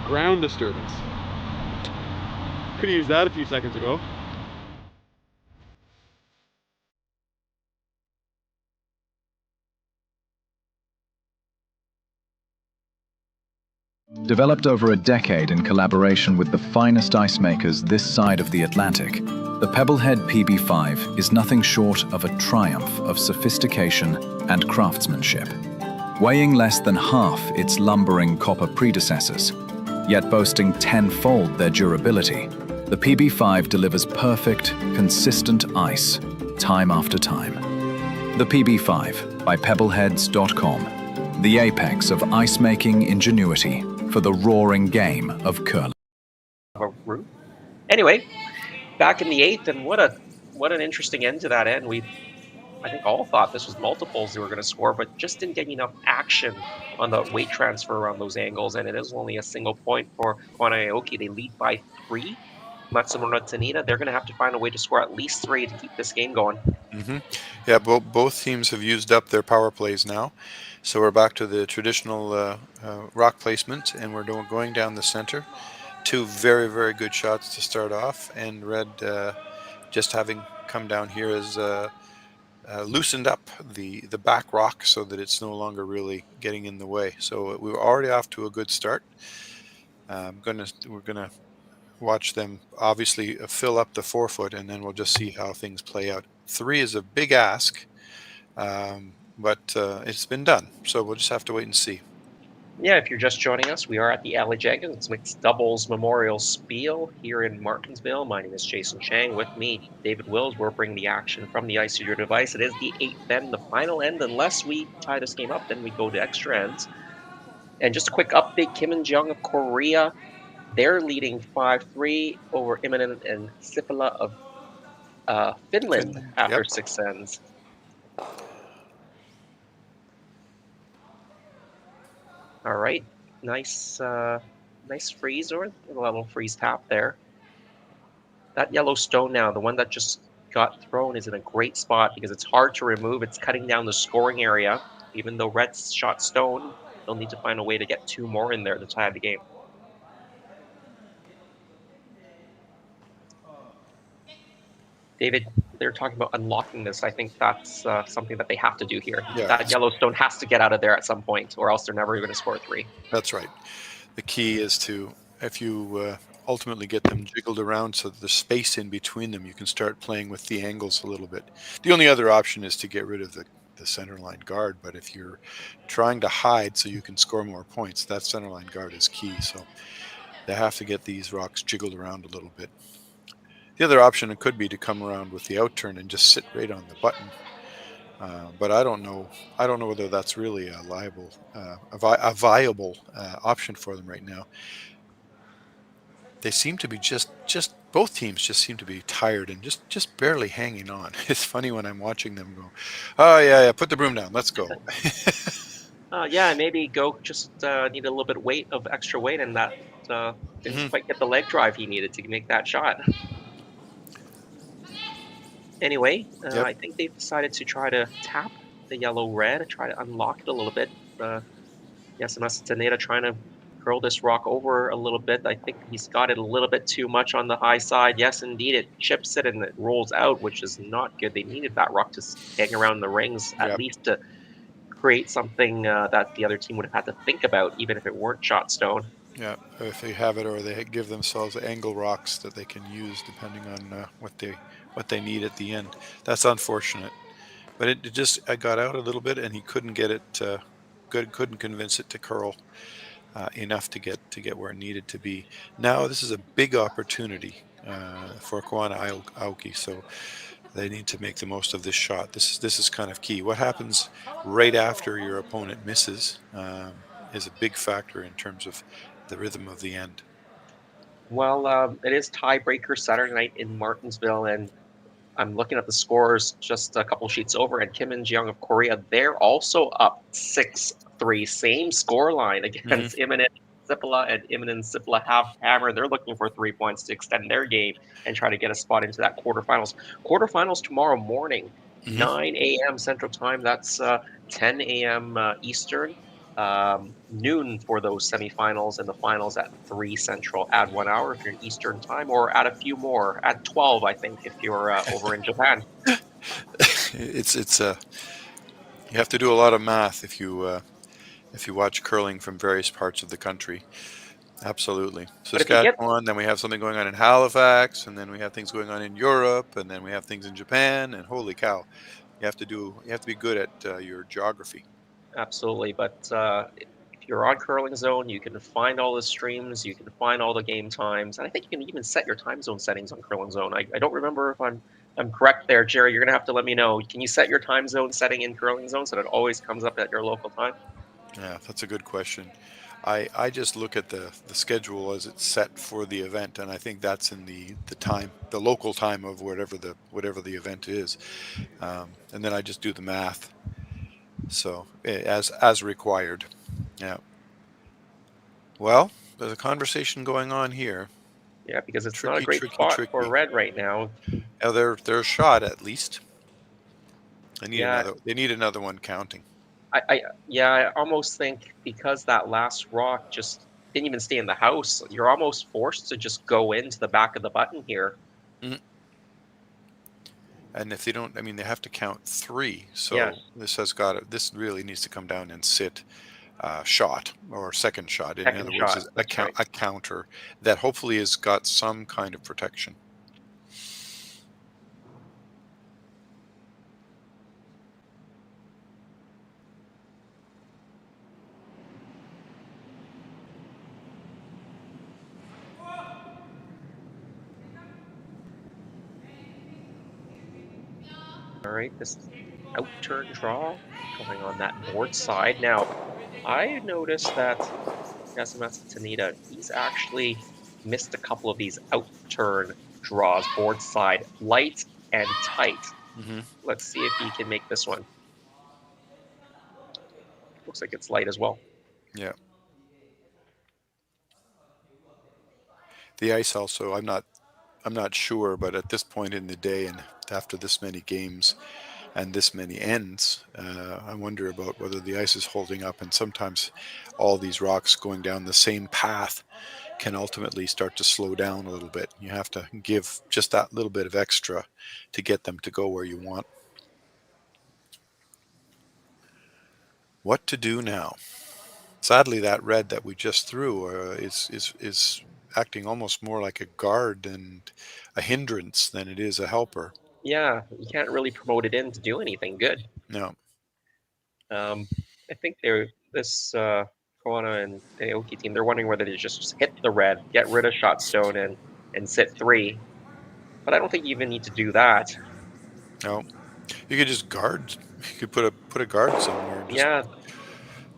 Ground disturbance. Could have used that a few seconds ago. Developed over a decade in collaboration with the finest ice makers this side of the Atlantic, the Pebblehead PB5 is nothing short of a triumph of sophistication and craftsmanship. Weighing less than half its lumbering copper predecessors, yet boasting tenfold their durability, the PB5 delivers perfect, consistent ice, time after time. The PB5 by pebbleheads.com, the apex of ice-making ingenuity for the roaring game of curling. Anyway, back in the 8th, and what an interesting end to that end. I think all thought this was multiples they were going to score, but just didn't get enough action on the weight transfer around those angles, and it is only a single point for Koana and Aoki. They lead by 3. Matsumura and Tanida, they're going to have to find a way to score at least 3 to keep this game going. Yeah, both teams have used up their power plays now. So we're back to the traditional rock placement, and we're going down the center. 2 very, very good shots to start off, and Red, just having come down here, has loosened up the back rock so that it's no longer really getting in the way. So we were already off to a good start. We're gonna watch them obviously fill up the 4-foot, and then we'll just see how things play out. 3 is a big ask. But it's been done, so we'll just have to wait and see. Yeah, if you're just joining us, we are at the Aly Jenkins Mixed Doubles Memorial Spiel here in Martensville. My name is Jason Chang. With me, David Wills. We're bringing the action from the ice to your device. It is the 8th end, the final end. Unless we tie this game up, then we go to extra ends. And just a quick update, Kim and Jung of Korea, they're leading 5-3 over Immonen and Sipila of Finland after 6 ends. All right, nice freeze, or a little freeze tap there. That yellow stone now, the one that just got thrown, is in a great spot because it's hard to remove. It's cutting down the scoring area. Even though Red's shot stone, they'll need to find a way to get 2 more in there to tie the game. David, they're talking about unlocking this. I think that's something that they have to do here. Yeah. That Yellowstone has to get out of there at some point, or else they're never going to score 3. That's right. The key is to, if you ultimately get them jiggled around so that there's space in between them, you can start playing with the angles a little bit. The only other option is to get rid of the center line guard, but if you're trying to hide so you can score more points, that center line guard is key. So they have to get these rocks jiggled around a little bit. The other option could be to come around with the outturn and just sit right on the button. But I don't know whether that's really a viable option for them right now. They seem to be just both teams just seem to be tired and just barely hanging on. It's funny when I'm watching them go, oh yeah, put the broom down, let's go. Yeah, maybe Go just needed a little bit of extra weight, and that didn't quite get the leg drive he needed to make that shot. Anyway, Yep. I think they've decided to try to tap the yellow-red, try to unlock it a little bit. Yasumasa Tanida trying to curl this rock over a little bit. I think he's got it a little bit too much on the high side. Yes, indeed, it chips it and it rolls out, which is not good. They needed that rock to hang around the rings, at least to create something that the other team would have had to think about, even if it weren't shot stone. Yeah, if they have it, or they give themselves angle rocks that they can use depending on what they need at the end. That's unfortunate, but it just got out a little bit, and he couldn't get it. Couldn't convince it to curl enough to get where it needed to be. Now this is a big opportunity for Koana Aoki, so they need to make the most of this shot. This is kind of key. What happens right after your opponent misses is a big factor in terms of the rhythm of the end. Well, it is tiebreaker Saturday night in Martensville, and I'm looking at the scores just a couple sheets over, and Kim and Jeong of Korea, they're also up 6-3, same score line against Imminent Sipala, and Imminent Sipala have hammer. They're looking for 3 points to extend their game and try to get a spot into that quarterfinals. Quarterfinals tomorrow morning, 9 a.m. Central Time. That's 10 a.m. Eastern. Noon for those semifinals, and the finals at 3 Central. Add 1 hour if you're in Eastern Time, or add a few more. Add 12, I think, if you're over in Japan. It's you have to do a lot of math if you watch curling from various parts of the country. Absolutely. Saskatchewan, then we have something going on in Halifax, and then we have things going on in Europe, and then we have things in Japan, and holy cow, you have to be good at your geography. Absolutely, but if you're on Curling Zone, you can find all the streams, you can find all the game times, and I think you can even set your time zone settings on Curling Zone. I don't remember if I'm correct there, Jerry. You're gonna have to let me know. Can you set your time zone setting in Curling Zone so that it always comes up at your local time? Yeah, that's a good question. I just look at the schedule as it's set for the event, and I think that's in the local time of whatever the event is, and then I just do the math. So as required. Yeah. Well, there's a conversation going on here. Yeah, because it's not a great spot for Red right now. Yeah, they're a shot at least. They need another one counting. I almost think because that last rock just didn't even stay in the house, you're almost forced to just go into the back of the button here. And if they don't, they have to count 3. So this really needs to come down and sit shot or second shot. In other words, a counter that hopefully has got some kind of protection. All right, this outturn draw going on that board side. Now, I noticed that Yasumasa Tanida, he's actually missed a couple of these outturn draws, board side, light and tight. Let's see if he can make this one. Looks like it's light as well. Yeah. The ice also, I'm not sure, but at this point in the day and after this many games, and this many ends, I wonder about whether the ice is holding up, and sometimes all these rocks going down the same path can ultimately start to slow down a little bit. You have to give just that little bit of extra to get them to go where you want. What to do now? Sadly, that red that we just threw is acting almost more like a guard and a hindrance than it is a helper. Yeah, you can't really promote it in to do anything good. No. I think this Koana and the Aoki team, they're wondering whether they just hit the red, get rid of shot stone, and sit 3. But I don't think you even need to do that. No. You could just guard. You could put a guard somewhere. Yeah.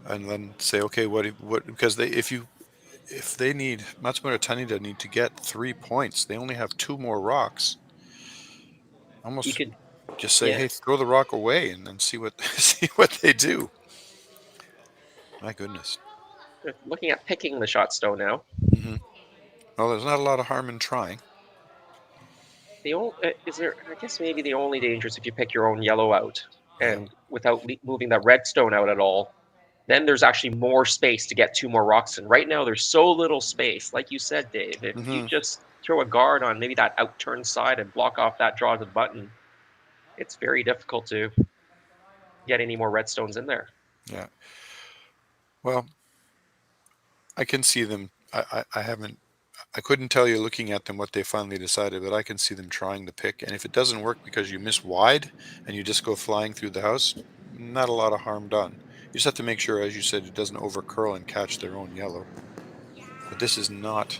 And then say, okay, what because if they need Matsumura Tanida need to get 3 points, they only have 2 more rocks. Almost you could just say, hey, throw the rock away and then see what they do. My goodness. They're looking at picking the shot stone now. Mm-hmm. Well, there's not a lot of harm in trying. I guess maybe the only danger is if you pick your own yellow out and without moving that red stone out at all, then there's actually more space to get 2 more rocks in. Right now, there's so little space. Like you said, Dave, if you just throw a guard on maybe that outturned side and block off that draw to the button, it's very difficult to get any more red stones in there. Yeah. Well, I can see them. I couldn't tell you looking at them what they finally decided, but I can see them trying to pick. And if it doesn't work because you miss wide and you just go flying through the house, not a lot of harm done. You just have to make sure, as you said, it doesn't overcurl and catch their own yellow. But this is not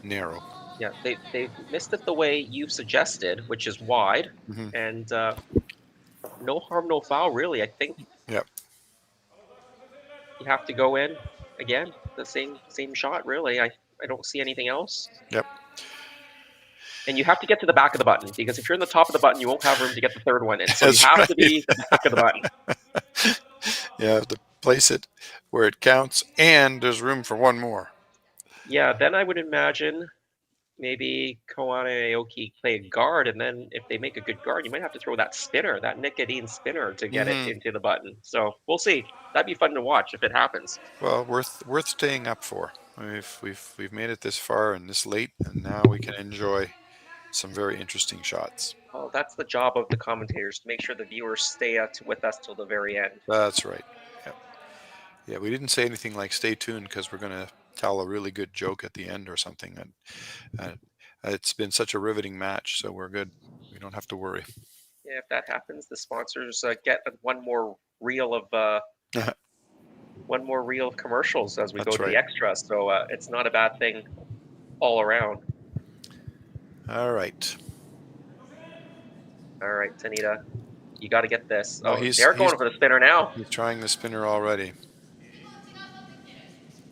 narrow. Yeah, they missed it the way you suggested, which is wide, and no harm, no foul, really. I think. Yep. You have to go in again, the same shot, really. I don't see anything else. Yep. And you have to get to the back of the button, because if you're in the top of the button, you won't have room to get the third one in. So That's you have right. to be the back of the button. You have to place it where it counts, and there's room for 1 more. Yeah, then I would imagine maybe Koana and Aoki play a guard, and then if they make a good guard, you might have to throw that spinner, that nicotine spinner, to get it into the button. So we'll see. That'd be fun to watch if it happens. Well, worth staying up for. We've made it this far and this late, and now we can enjoy some very interesting shots. Well, that's the job of the commentators, to make sure the viewers stay with us till the very end. That's right. Yeah, we didn't say anything like stay tuned because we're going to tell a really good joke at the end or something. And it's been such a riveting match, so we're good. We don't have to worry. Yeah, if that happens, the sponsors get one more reel of commercials as we go to the extra. So it's not a bad thing all around. All right, Tanida, you got to get this. No, they're going for the spinner now. He's trying the spinner already.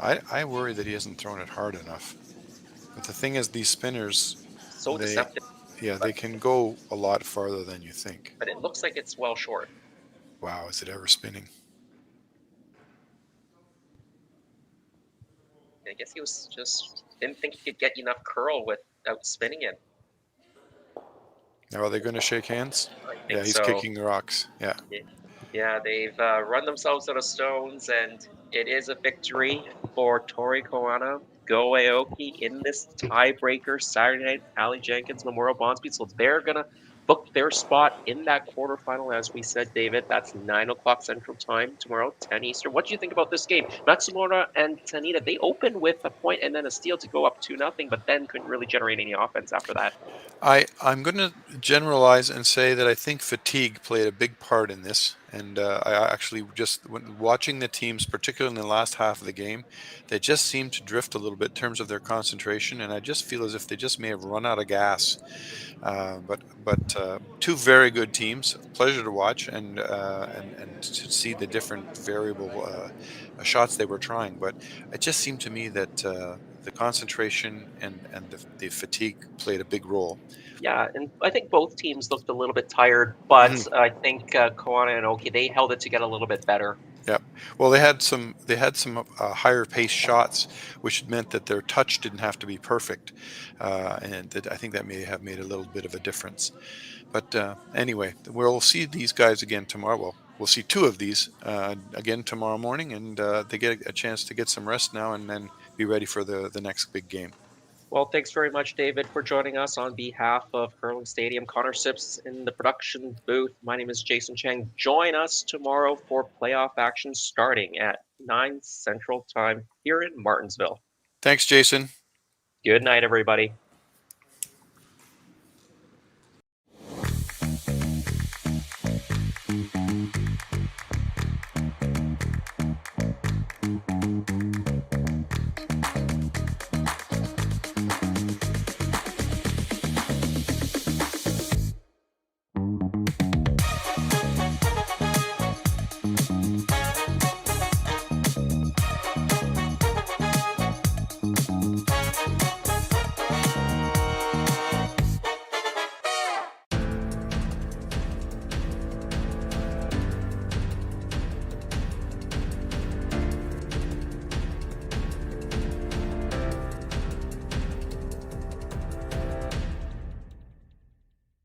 I worry that he hasn't thrown it hard enough. But the thing is, these spinners, deceptive. Yeah, they can go a lot farther than you think. But it looks like it's well short. Wow, is it ever spinning? I guess he didn't think he could get enough curl without spinning it. Now, are they going to shake hands? Yeah, he's so. kicking the rocks. Yeah. Yeah, they've run themselves out of stones, and it is a victory for Tori Koana. Go Aoki in this tiebreaker Saturday night, Aly Jenkins Memorial Bondspeed. So they're going to book their spot in that quarterfinal, as we said, David. That's 9 o'clock Central Time tomorrow, 10 Eastern. What do you think about this game? Matsumura and Tanida, they opened with a point and then a steal to go up 2-0, but then couldn't really generate any offense after that. I'm going to generalize and say that I think fatigue played a big part in this. And I actually watching the teams, particularly in the last half of the game, they just seemed to drift a little bit in terms of their concentration. And I just feel as if they just may have run out of gas. But 2 very good teams, pleasure to watch and to see the different variable shots they were trying. But it just seemed to me that the concentration and the fatigue played a big role. Yeah, and I think both teams looked a little bit tired, but I think Koana and Aoki, they held it together a little bit better. Yep. Well, they had some higher pace shots, which meant that their touch didn't have to be perfect, and I think that may have made a little bit of a difference. But anyway, we'll see these guys again tomorrow. Well, we'll see two of these again tomorrow morning, and they get a chance to get some rest now, and then be ready for the next big game. Well, thanks very much, David, for joining us on behalf of Curling Stadium. Connor Sips in the production booth. My name is Jason Chang. Join us tomorrow for playoff action starting at 9 Central Time here in Martensville. Thanks, Jason. Good night, everybody.